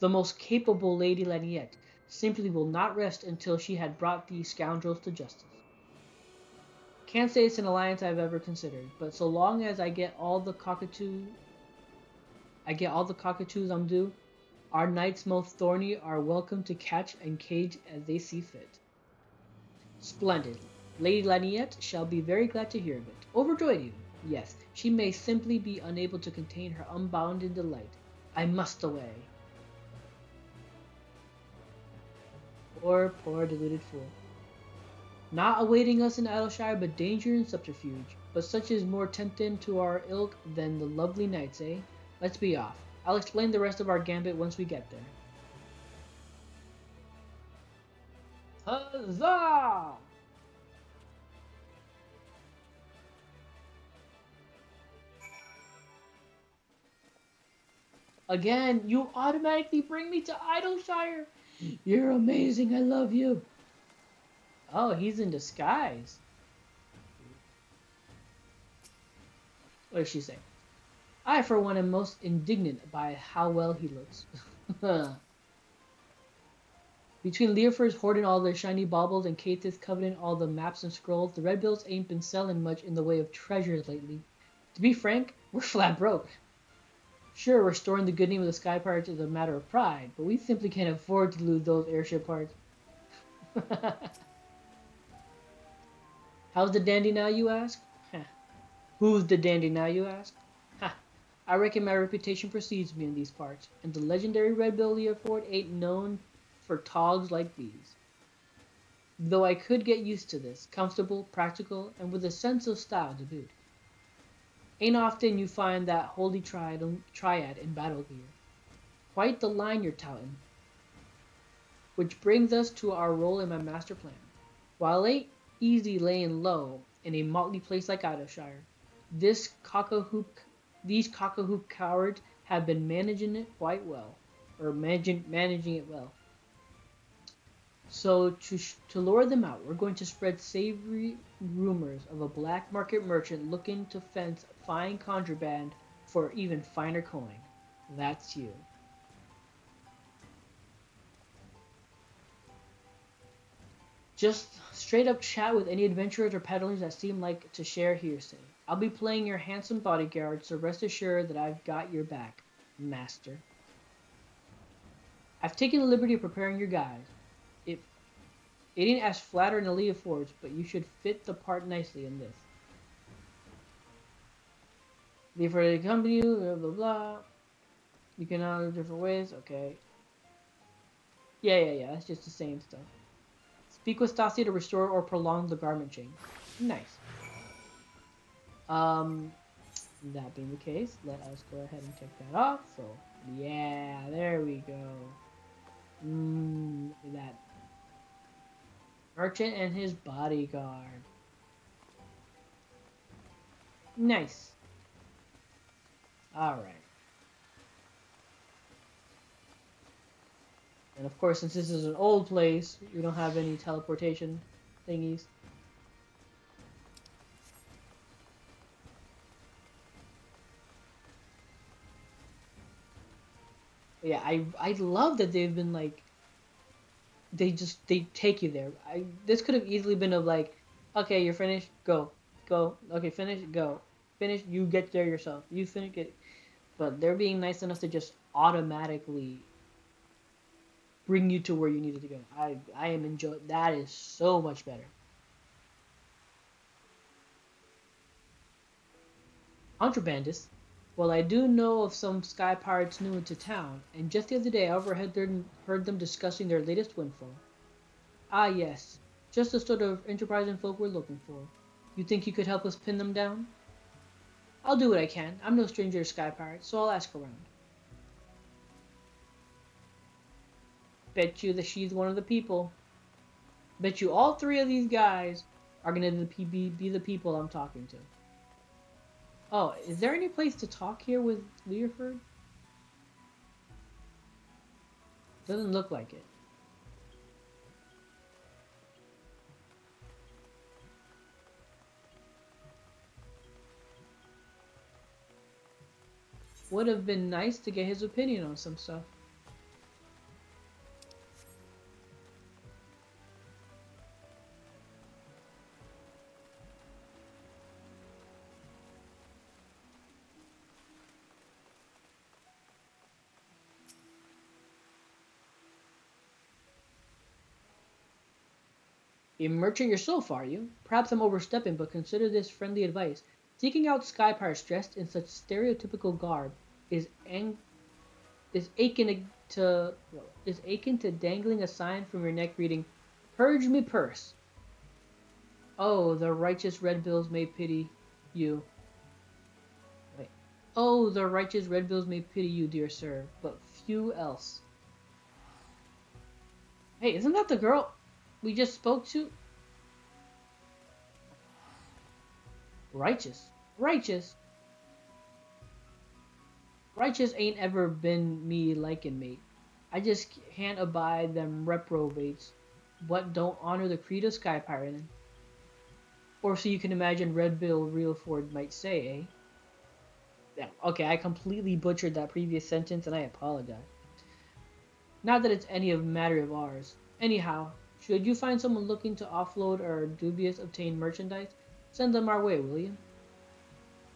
most capable Lady Laniette simply will not rest until she had brought these scoundrels to justice. Can't say it's an alliance I've ever considered, but so long as I get all the cockatoos I'm due, our knights most thorny are welcome to catch and cage as they see fit. Splendid. Lady Laniette shall be very glad to hear of it. Overjoyed even. Yes, she may simply be unable to contain her unbounded delight. I must away. Poor deluded fool. Not awaiting us in Idleshire, but danger and subterfuge. But such is more tempting to our ilk than the lovely knights, eh? Let's be off. I'll explain the rest of our gambit once we get there. Huzzah! Again, you automatically bring me to Idleshire. You're amazing. I love you. Oh, he's in disguise. What does she say? I, for one, am most indignant by how well he looks. Between Leoford's hoarding all their shiny baubles and Kathis coveting all the maps and scrolls, the Redbills ain't been selling much in the way of treasures lately. To be frank, we're flat broke. Sure, restoring the good name of the Sky Pirates is a matter of pride, but we simply can't afford to lose those airship parts. How's the dandy now, you ask? Who's the dandy now, you ask? I reckon my reputation precedes me in these parts, and the legendary Red Bill Leoford ain't known for togs like these. Though I could get used to this, comfortable, practical, and with a sense of style to boot. Ain't often you find that holy triad in battle gear. Quite the line you're touting. Which brings us to our role in my master plan. While it ain't easy laying low in a motley place like Idleshire, these cock-a-hoop cowards have been managing it quite well, or managing it well. So to lure them out, we're going to spread savory rumors of a black market merchant looking to fence fine contraband for even finer coin. That's you. Just straight up chat with any adventurers or peddlers that seem like to share hearsay. I'll be playing your handsome bodyguard, so rest assured that I've got your back, master. I've taken the liberty of preparing your guide. It ain't as flattering as Leoford's, but you should fit the part nicely in this. Leoford to accompany you, blah blah blah. You can honor different ways, okay. Yeah, that's just the same stuff. Speak with Stasia to restore or prolong the garment chain. Nice. That being the case, let us go ahead and check that off. So, yeah, there we go. Look at that. Merchant and his bodyguard. Nice. Alright. And of course, since this is an old place, we don't have any teleportation thingies. But yeah, I love that they've been like they take you there. This could have easily been of like, okay, you're finished, go, go. Okay, finish, go, finish. You get there yourself. You finish it. But they're being nice enough to just automatically bring you to where you needed to go. I am enjoying that is so much better. Contrabandists. Well, I do know of some sky pirates new into town, and just the other day I heard them discussing their latest windfall. Ah, yes, just the sort of enterprising folk we're looking for. You think you could help us pin them down? I'll do what I can. I'm no stranger to sky pirates, so I'll ask around. Bet you that she's one of the people. Bet you all three of these guys are gonna be the people I'm talking to. Oh, is there any place to talk here with Learford? Doesn't look like it. Would have been nice to get his opinion on some stuff. A merchant yourself, are you? Perhaps I'm overstepping, but consider this friendly advice. Seeking out sky pirates dressed in such stereotypical garb is is akin to is akin to dangling a sign from your neck reading, "Purge me purse." Oh, the righteous red bills may pity you. Wait. Oh, the righteous red bills may pity you, dear sir, but few else. Hey, isn't that the girl we just spoke to? Righteous. Righteous. Righteous ain't ever been me liking, mate. I just can't abide them reprobates what don't honor the creed of sky pirating. Or so you can imagine Red Bill Realford might say, eh? Yeah, okay, I completely butchered that previous sentence and I apologize. Not that it's any of matter of ours. Anyhow, should you find someone looking to offload our dubious obtained merchandise, send them our way, will you?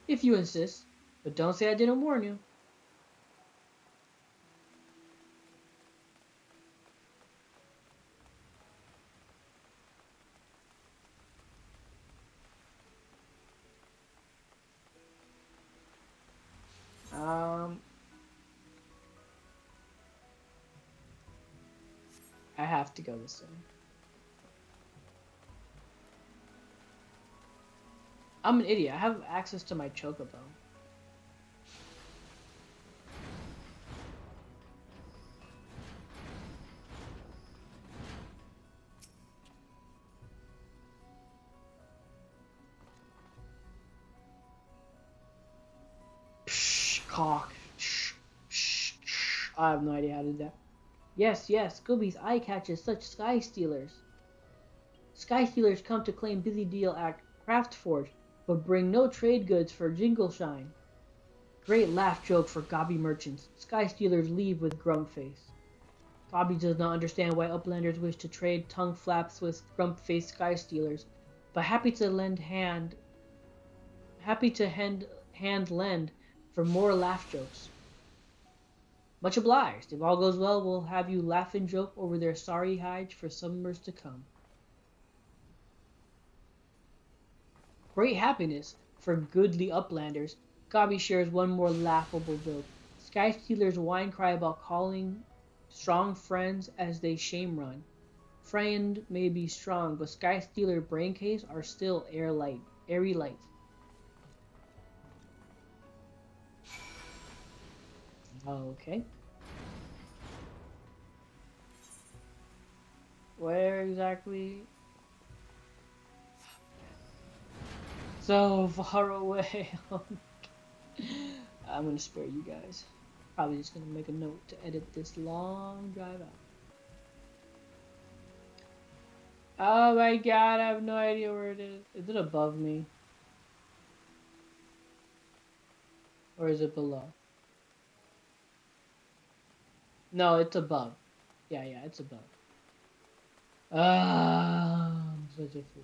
If you insist, but don't say I didn't warn you. Um, I have to go this way. I'm an idiot. I have access to my chocobo. Psh, cock. Shh, shh, shh. I have no idea how to do that. Yes, yes, Scooby's eye catches such sky stealers. Sky stealers come to claim busy deal at Craftforge, but bring no trade goods for Jingleshine. Great laugh joke for gobby merchants. Sky stealers leave with grump face. Gobby does not understand why uplanders wish to trade tongue flaps with grump-faced sky stealers, but happy to hand lend for more laugh jokes. Much obliged. If all goes well, we'll have you laugh and joke over their sorry hides for summers to come. Great happiness for goodly uplanders. Gobby shares one more laughable joke. Sky Stealer's whine cry about calling strong friends as they shame run. Friend may be strong, but Sky Stealer brain case are still airy light. Okay. Where exactly? so far away. I'm gonna spare you guys. Probably just gonna make a note to edit this long drive out. Oh my god, I have no idea where it is. Is it above me? Or is it below? No, it's above. Yeah, it's above. Ah, I'm such a fool.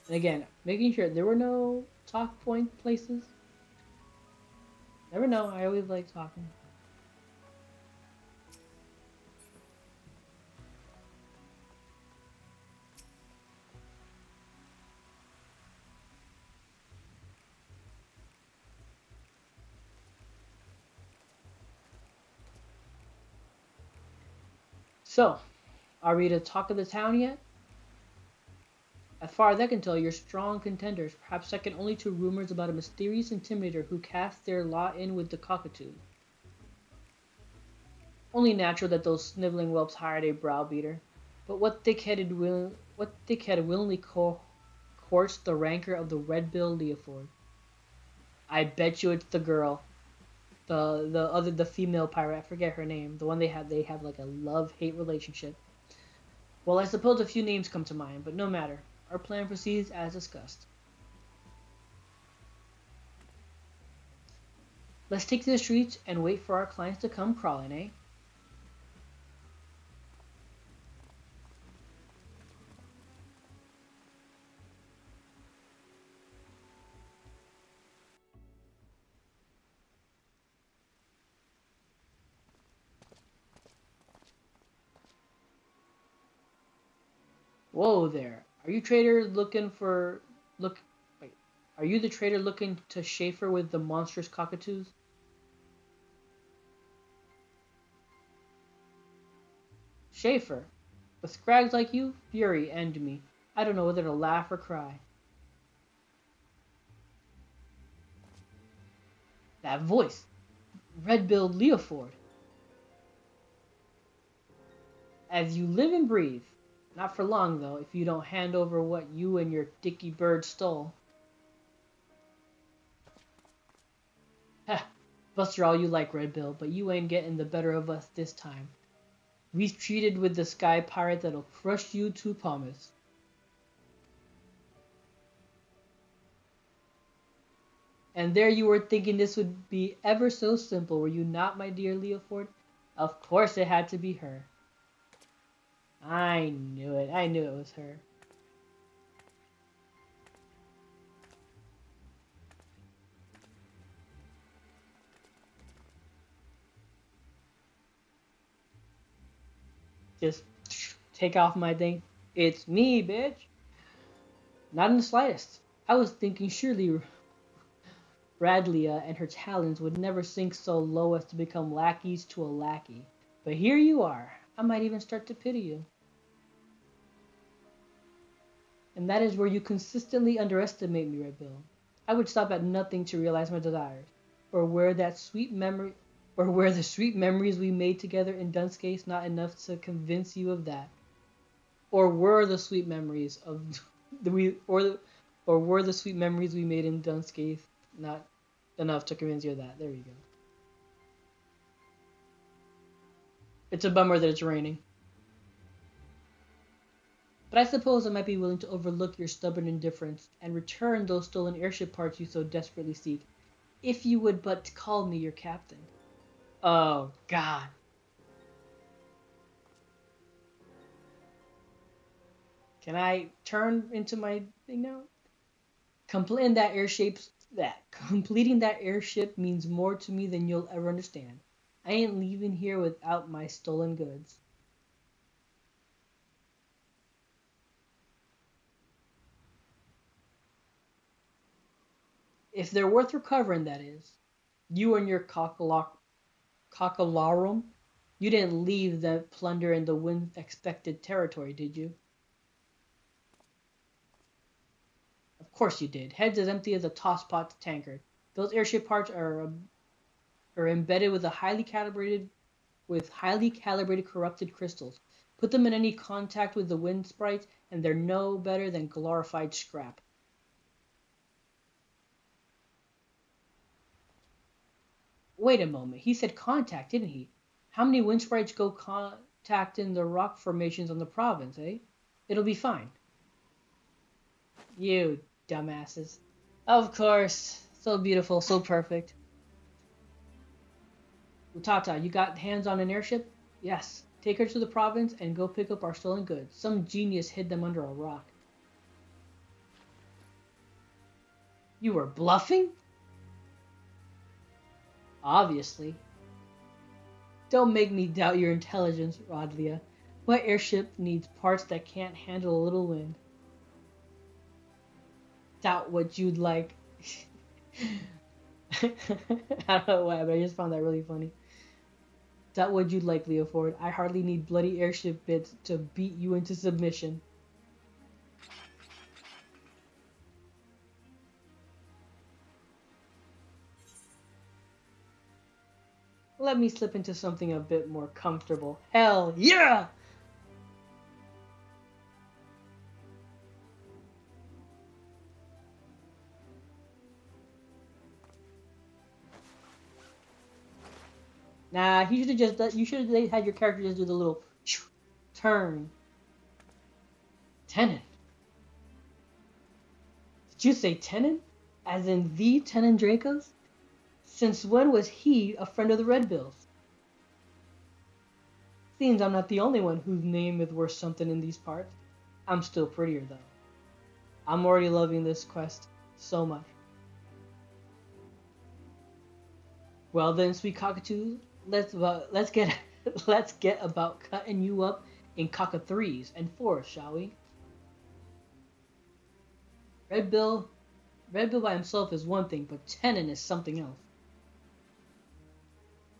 And again, making sure there were no talk point places. Never know, I always like talking. So, are we to talk of the town yet? As far as I can tell, you're strong contenders, perhaps second only to rumors about a mysterious intimidator who cast their lot in with the cockatoos. Only natural that those sniveling whelps hired a browbeater. But what dickhead willingly courts the rancor of the red-billed Leoford? I bet you it's the girl, the female pirate. I forget her name. The one they have like a love-hate relationship. Well, I suppose a few names come to mind, but no matter. Our plan proceeds as discussed. Let's take to the streets and wait for our clients to come crawling, eh? Whoa there. Are you trader looking for look wait. Are you the trader looking to Schaefer with the monstrous cockatoos? Schaefer. With scrags like you, fury end me. I don't know whether to laugh or cry. That voice. Red-billed Leoford. As you live and breathe. Not for long, though, if you don't hand over what you and your dicky bird stole. Heh, buster all you like, Red Bill, but you ain't getting the better of us this time. We treated with the sky pirate that'll crush you to pumice. And there you were thinking this would be ever so simple, were you not, my dear Leoford? Of course it had to be her. I knew it. I knew it was her. Just take off my thing. It's me, bitch. Not in the slightest. I was thinking surely Radlia and her talons would never sink so low as to become lackeys to a lackey. But here you are. I might even start to pity you. And that is where you consistently underestimate me, Red Bill. I would stop at nothing to realize my desires, or where the sweet memories we made together in Dunskace not enough to convince you of that, or were the sweet memories of or were the sweet memories we made in Dunskace not enough to convince you of that? There you go. It's a bummer that it's raining. But I suppose I might be willing to overlook your stubborn indifference and return those stolen airship parts you so desperately seek, if you would but call me your captain. Oh, God. Can I turn into my thing now? Completing that airship means more to me than you'll ever understand. I ain't leaving here without my stolen goods. If they're worth recovering, that is. You and your cockalarum, you didn't leave the plunder in the wind-expected territory, did you? Of course you did. Heads as empty as a tosspot tankard. Those airship parts are embedded with highly calibrated corrupted crystals. Put them in any contact with the wind sprites, and they're no better than glorified scrap. Wait a moment, he said contact, didn't he? How many wind sprites go contact in the rock formations on the province, eh? It'll be fine. You dumbasses. Of course. So beautiful, so perfect. Utata, you got hands on an airship? Yes. Take her to the province and go pick up our stolen goods. Some genius hid them under a rock. You were bluffing? Obviously. Don't make me doubt your intelligence, Rodlia. My airship needs parts that can't handle a little wind. Doubt what you'd like. I don't know why, but I just found that really funny. Doubt what you'd like, Leoford. I hardly need bloody airship bits to beat you into submission. Let me slip into something a bit more comfortable. Hell yeah! Nah, you should have had your character just do the little turn. Tenon. Did you say Tenon? As in the Tenon Dracos? Since when was he a friend of the Red Bills? Seems I'm not the only one whose name is worth something in these parts. I'm still prettier though. I'm already loving this quest so much. Well then, sweet cockatoos, let's get let's get about cutting you up in cockatrees and fours, shall we? Red Bill, Red Bill by himself is one thing, but Tenon is something else.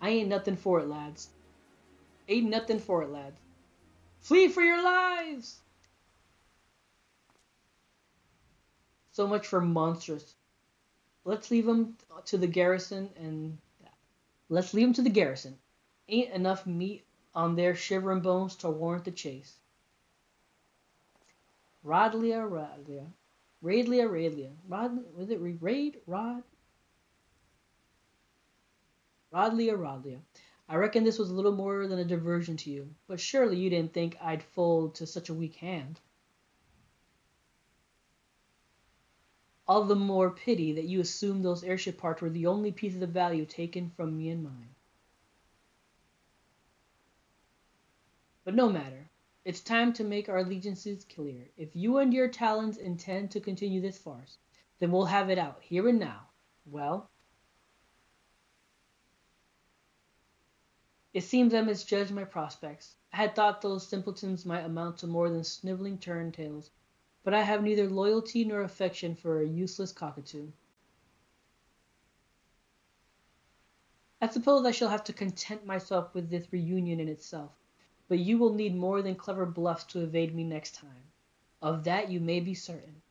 I ain't nothing for it, lads. Ain't nothing for it, lads. Flee for your lives! So much for monstrous. Let's leave them to the garrison and let's leave them to the garrison. Ain't enough meat on their shivering bones to warrant the chase. Rodlia. Was it Raid? Rodlia. I reckon this was a little more than a diversion to you, but surely you didn't think I'd fold to such a weak hand. All the more pity that you assumed those airship parts were the only pieces of value taken from me and mine. But no matter. It's time to make our allegiances clear. If you and your talons intend to continue this farce, then we'll have it out, here and now. Well, it seems I misjudged my prospects. I had thought those simpletons might amount to more than sniveling turntails, but I have neither loyalty nor affection for a useless cockatoo. I suppose I shall have to content myself with this reunion in itself, but you will need more than clever bluffs to evade me next time. Of that you may be certain.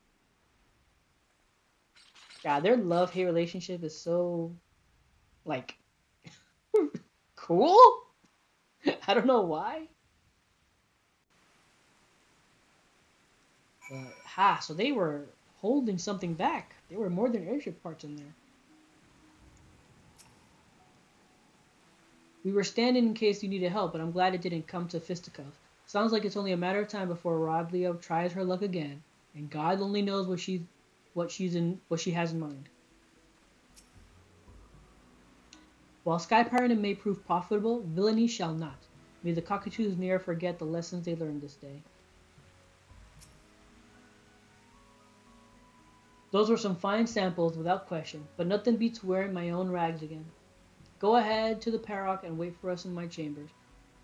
God, their love-hate relationship is so, like, cool? I don't know why. But, so they were holding something back. There were more than airship parts in there. We were standing in case you needed help, but I'm glad it didn't come to fisticuffs. Sounds like it's only a matter of time before Rodleo tries her luck again, and God only knows what she has in mind. While sky pirating may prove profitable, villainy shall not. May the cockatoos ne'er forget the lessons they learned this day. Those were some fine samples, without question, but nothing beats wearing my own rags again. Go ahead to the Parrock and wait for us in my chambers.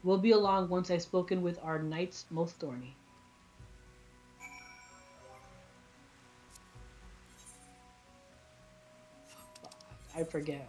We'll be along once I've spoken with our knights most thorny. I forget.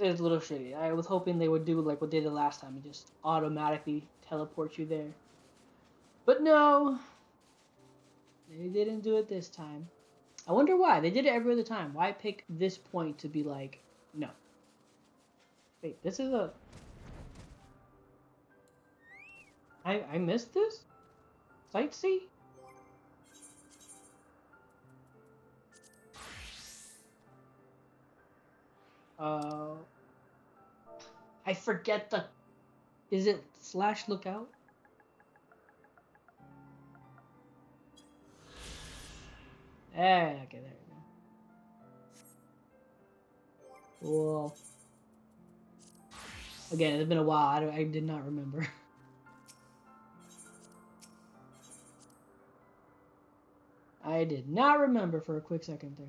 It's a little shitty. I was hoping they would do like what they did last time and just automatically teleport you there. But no, they didn't do it this time. I wonder why. They did it every other time. Why pick this point to be like, no. Wait, this is a... I missed this? Sightsee? I forget the... Is it / lookout? Okay, there we go. Well, again, it's been a while. I did not remember. I did not remember for a quick second there.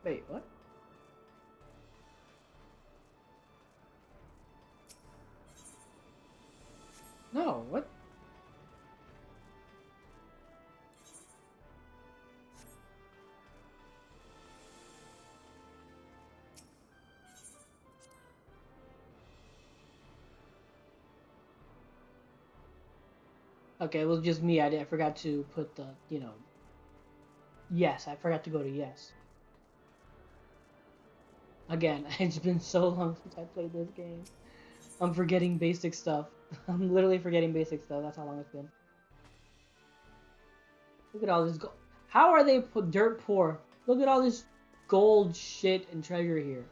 Wait, what? No, what? Okay, it was just me. I forgot to put the, yes. I forgot to go to yes. Again, it's been so long since I played this game. I'm forgetting basic stuff. I'm literally forgetting basic stuff. That's how long it's been. Look at all this gold. How are they dirt poor? Look at all this gold shit and treasure here.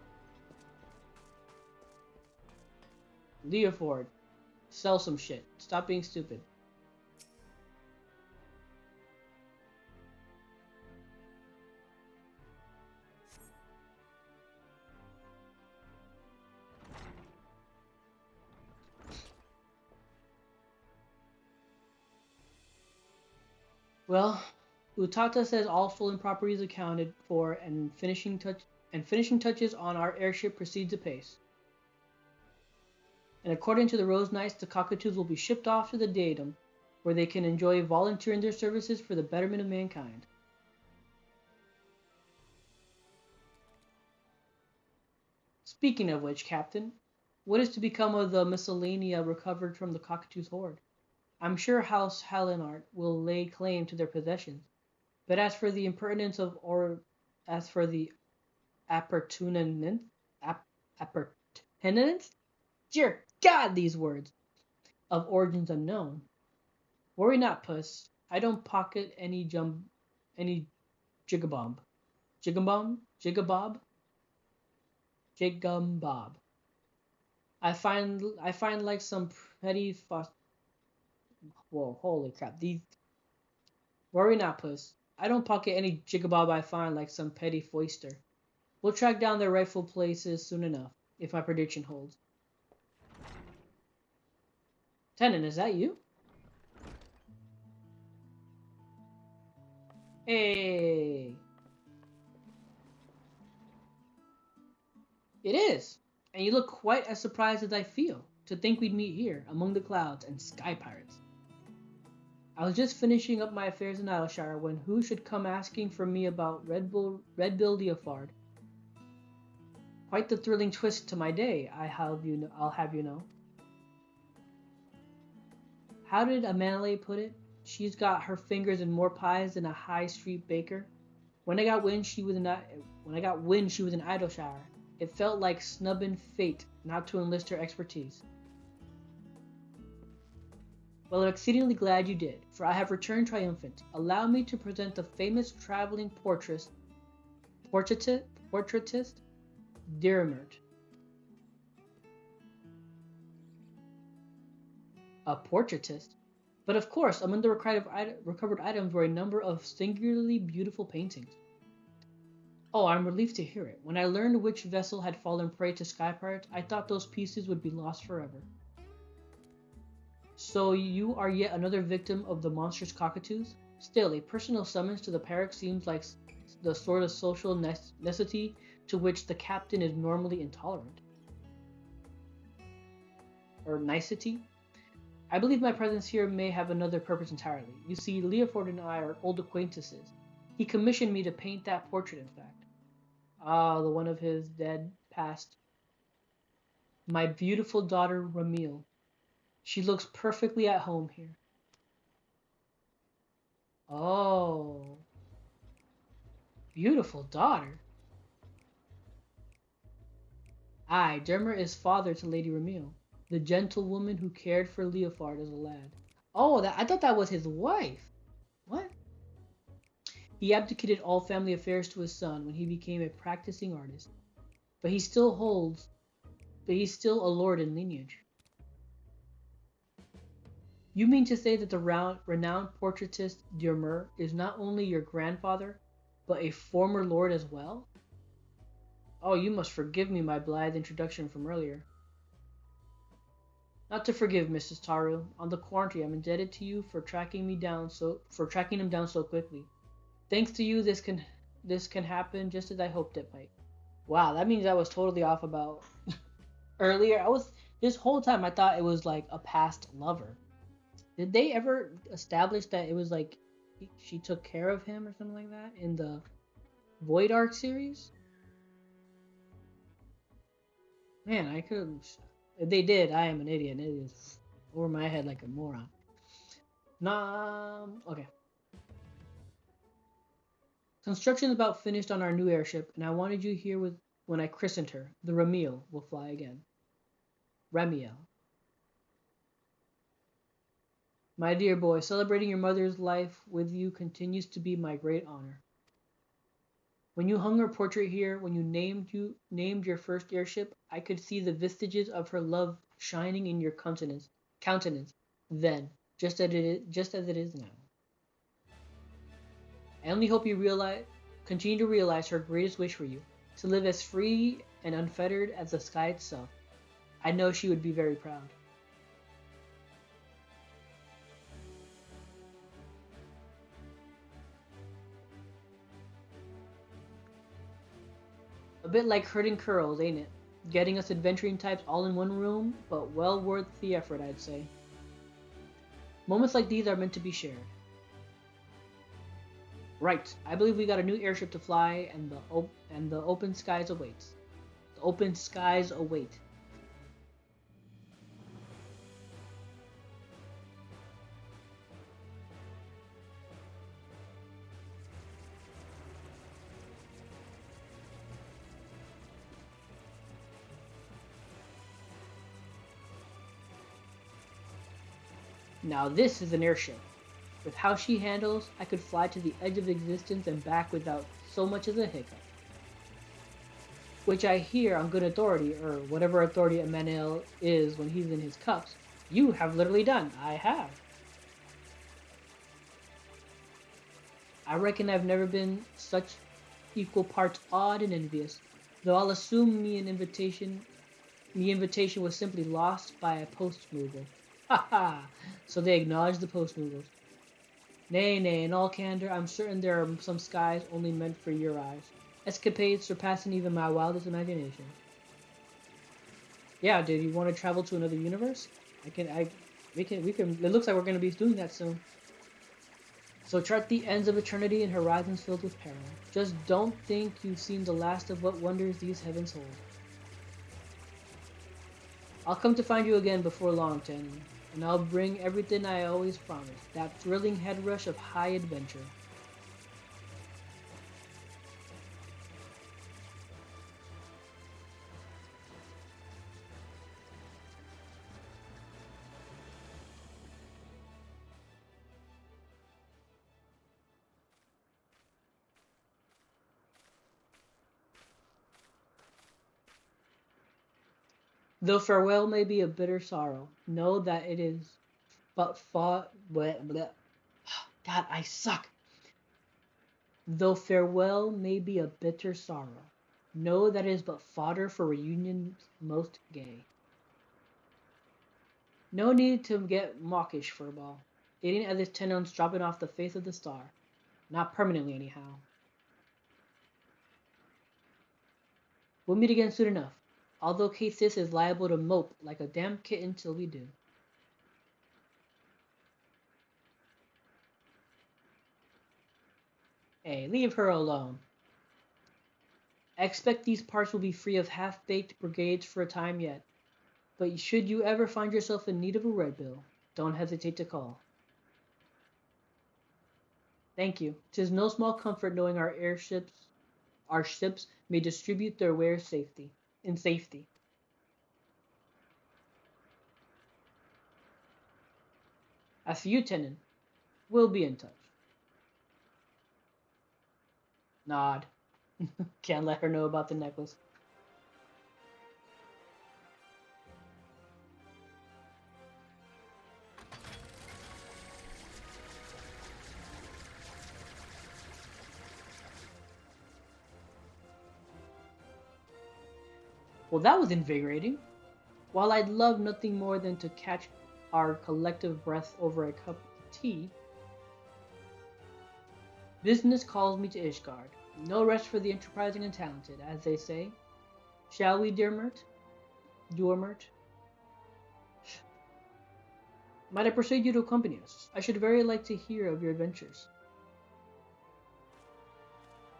Leoford, sell some shit. Stop being stupid. Well, Utata says all full and proper is accounted for, and finishing touches on our airship proceeds apace. And according to the Rose Knights, the cockatoos will be shipped off to the Datum, where they can enjoy volunteering their services for the betterment of mankind. Speaking of which, Captain, what is to become of the miscellanea recovered from the cockatoo's hoard? I'm sure House Hallinart will lay claim to their possessions, but as for the impertinence of as for the appurtenance, dear God, these words of origins unknown. Worry not, puss. I don't pocket any jigabomb, jigumbob. I find like some petty Whoa, holy crap! These worry not, puss. I don't pocket any jigabob I find like some petty foister. We'll track down their rightful places soon enough, if my prediction holds. Tenant, is that you? Hey! It is! And you look quite as surprised as I feel, to think we'd meet here, among the clouds and sky pirates. I was just finishing up my affairs in Idleshire when who should come asking for me about Redbill Leofard. Quite the thrilling twist to my day, I'll have you know. How did Amanale put it? She's got her fingers in more pies than a high street baker. When I got wind she was in Idleshire, it felt like snubbing fate not to enlist her expertise. Well, I'm exceedingly glad you did, for I have returned triumphant. Allow me to present the famous traveling portraitist, Dirimert. A portraitist? But of course, among the recovered items were a number of singularly beautiful paintings. Oh, I'm relieved to hear it. When I learned which vessel had fallen prey to sky pirates, I thought those pieces would be lost forever. So you are yet another victim of the monstrous cockatoos? Still, a personal summons to the parrot seems like the sort of social necessity to which the captain is normally intolerant. Or nicety? I believe my presence here may have another purpose entirely. You see, Leopold and I are old acquaintances. He commissioned me to paint that portrait, in fact. Ah, the one of his dead past. My beautiful daughter, Ramil. She looks perfectly at home here. Oh, beautiful daughter. Aye, Dermer is father to Lady Ramil, the gentlewoman who cared for Leofard as a lad. Oh, I thought that was his wife. What? He abdicated all family affairs to his son when he became a practicing artist, but he still holds, but he's still a lord in lineage. You mean to say that the renowned portraitist Dermer is not only your grandfather, but a former lord as well? Oh, you must forgive me my blithe introduction from earlier. Not to forgive, Mrs. Taru. On the contrary, I'm indebted to you for tracking him down so quickly. Thanks to you, this can happen just as I hoped it might. Wow, that means I was totally off about earlier. This whole time I thought it was like a past lover. Did they ever establish that it was like she took care of him or something like that in the Void Arc series? Man, I could. If they did, I am an idiot. It is over my head like a moron. Nah. Okay. Construction is about finished on our new airship, and I wanted you here with when I christened her. The Ramiel will fly again. Ramiel. My dear boy, celebrating your mother's life with you continues to be my great honor. When you hung her portrait here, when you named your first airship, I could see the vestiges of her love shining in your countenance then, just as it is now. I only hope you continue to realize her greatest wish for you, to live as free and unfettered as the sky itself. I know she would be very proud. A bit like herding curls, ain't it? Getting us adventuring types all in one room, but well worth the effort, I'd say. Moments like these are meant to be shared. Right, I believe we got a new airship to fly, and the open skies awaits. The open skies await. Now this is an airship. With how she handles, I could fly to the edge of existence and back without so much as a hiccup. Which I hear on good authority, or whatever authority Emmanuel is when he's in his cups, you have literally done. I have. I reckon I've never been such equal parts awed and envious, though I'll assume the invitation was simply lost by a post mover. Ha ha! So they acknowledge the post movers. Nay, nay, in all candor, I'm certain there are some skies only meant for your eyes. Escapades surpassing even my wildest imagination. Yeah, dude, you want to travel to another universe? We can, it looks like we're going to be doing that soon. So chart the ends of eternity and horizons filled with peril. Just don't think you've seen the last of what wonders these heavens hold. I'll come to find you again before long, Tanny, and I'll bring everything I always promised, that thrilling head rush of high adventure. Though farewell may be a bitter sorrow, know that it is but fought. God, I suck. Though farewell may be a bitter sorrow, know that it is but fodder for reunions most gay. No need to get mawkish, Furball. It ain't as if Tenon's dropping off the face of the star. Not permanently, anyhow. We'll meet again soon enough, although Kate Sis is liable to mope like a damn kitten till we do. Hey, leave her alone. I expect these parts will be free of half-baked brigades for a time yet. But should you ever find yourself in need of a red bill, don't hesitate to call. Thank you. 'Tis no small comfort knowing our ships may distribute their wares in safety. As for you, Tenant, we'll be in touch. Nod. Can't let her know about the necklace. Well, that was invigorating. While I'd love nothing more than to catch our collective breath over a cup of tea, business calls me to Ishgard. No rest for the enterprising and talented, as they say. Shall we, dear Mert? Dormert? Might I persuade you to accompany us? I should very like to hear of your adventures.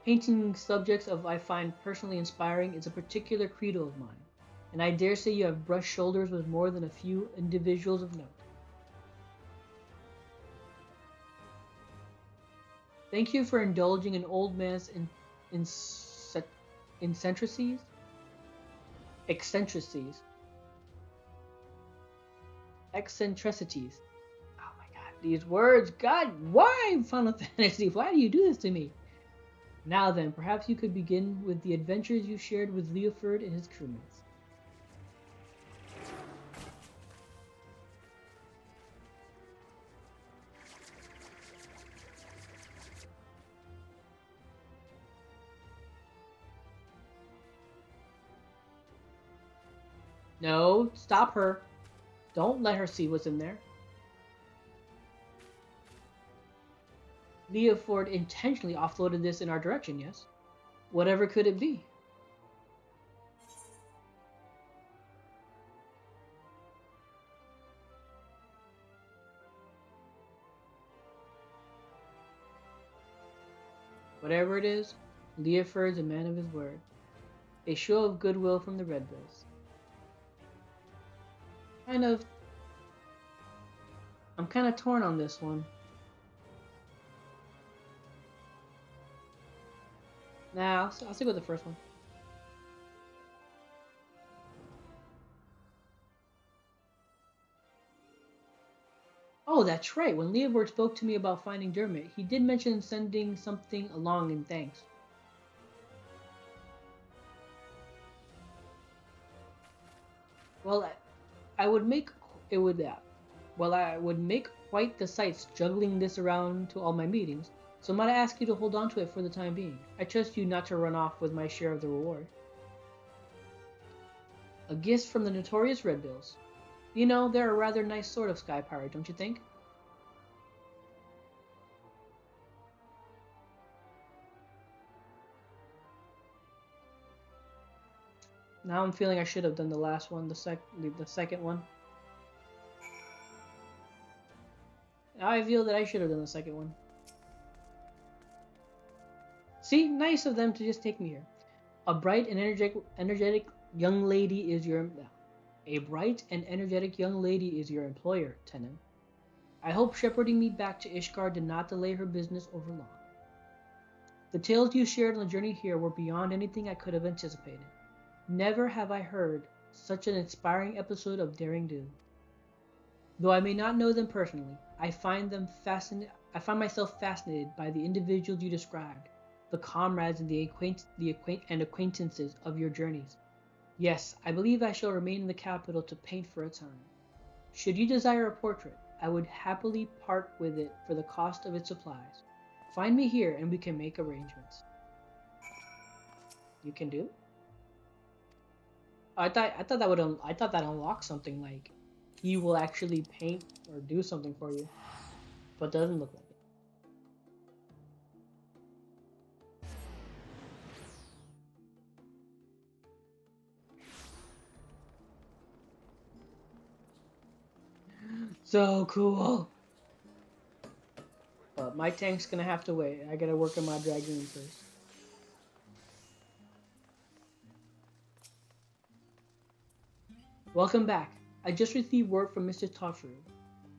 Painting subjects of I find personally inspiring is a particular credo of mine, and I dare say you have brushed shoulders with more than a few individuals of note. Thank you for indulging an old man's in, eccentricities. Eccentricities. Eccentricities. Oh my God, these words! God, why Final Fantasy? Why do you do this to me? Now then, perhaps you could begin with the adventures you shared with Leoford and his crewmates. No, stop her. Don't let her see what's in there. Leoford intentionally offloaded this in our direction, yes? Whatever could it be? Whatever it is, Leoford's a man of his word. A show of goodwill from the Red Bills. I'm kind of torn on this one. Nah, I'll stick with the first one. Oh, that's right. When Leoford spoke to me about finding Dermot, he did mention sending something along in thanks. Well, I would make it would well, I would make quite the sights juggling this around to all my meetings, so might I ask you to hold on to it for the time being. I trust you not to run off with my share of the reward. A gift from the notorious Red Bills. You know, they're a rather nice sort of sky pirate, don't you think? Now I'm feeling I should have done the last one, the second one. Now I feel that I should have done the second one. See, nice of them to just take me here. A bright and energetic young lady is your a bright and energetic young lady is your employer, Tenant. I hope shepherding me back to Ishgard did not delay her business over long. The tales you shared on the journey here were beyond anything I could have anticipated. Never have I heard such an inspiring episode of daring do. Though I may not know them personally, I find myself fascinated by the individuals you described, the comrades and acquaintances of your journeys. Yes, I believe I shall remain in the capital to paint for a time. Should you desire a portrait, I would happily part with it for the cost of its supplies. Find me here and we can make arrangements. You can do? I thought that unlocked something like he will actually paint or do something for you, but doesn't look like it. So cool. up. My tank's gonna have to wait. I gotta work on my Dragoon first. Welcome back. I just received word from Mr. Tataru.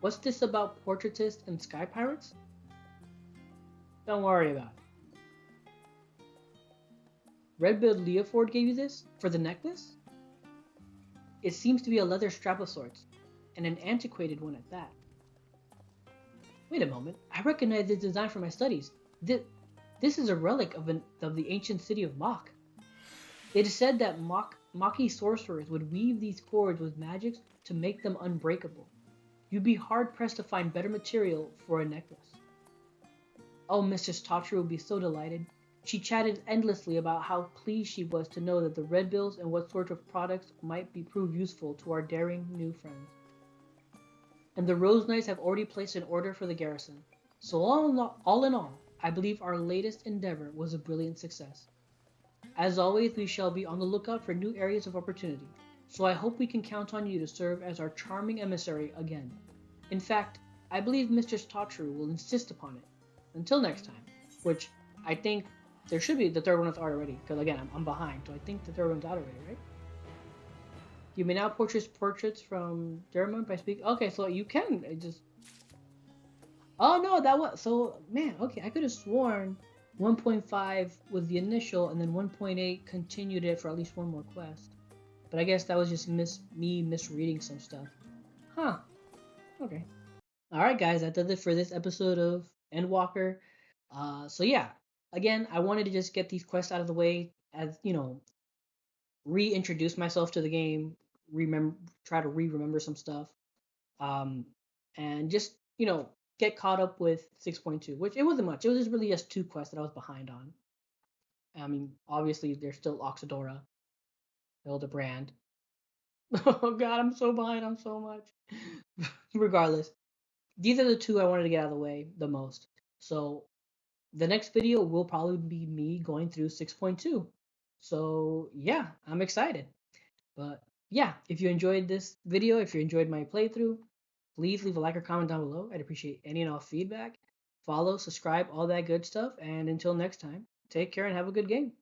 What's this about portraitists and sky pirates? Don't worry about it. Red-billed Leoford gave you this? For the necklace? It seems to be a leather strap of sorts, and an antiquated one at that. Wait a moment, I recognize this design from my studies. This is a relic of the ancient city of Mach. It is said that Machi sorcerers would weave these cords with magics to make them unbreakable. You'd be hard-pressed to find better material for a necklace. Oh, Mistress Tataru would be so delighted. She chatted endlessly about how pleased she was to know that the Red Bills and what sort of products might prove useful to our daring new friends. And the Rose Knights have already placed an order for the garrison. So all in all, I believe our latest endeavor was a brilliant success. As always, we shall be on the lookout for new areas of opportunity, so I hope we can count on you to serve as our charming emissary again. In fact, I believe Mistress Tataru will insist upon it. Until next time, which I think there should be the third one is out already, because again, I'm behind, so I think the third one's out already, right? You may now purchase portraits from Dermot by speaking. Okay, so you can just. Oh no, that was so man. Okay, I could have sworn 1.5 was the initial, and then 1.8 continued it for at least one more quest. But I guess that was just me misreading some stuff. Huh. Okay. All right, guys, that does it for this episode of Endwalker. So yeah, again, I wanted to just get these quests out of the way, as reintroduce myself to the game, try to remember some stuff, um, and just get caught up with 6.2, which it wasn't much. It was just really just two quests that I was behind on. I mean, obviously there's still Oxidora, Hildebrand. Oh God, I'm so behind on so much. Regardless, these are the two I wanted to get out of the way the most. So the next video will probably be me going through 6.2. So yeah, I'm excited. But yeah, if you enjoyed this video, if you enjoyed my playthrough, please leave a like or comment down below. I'd appreciate any and all feedback. Follow, subscribe, all that good stuff. And until next time, take care and have a good game.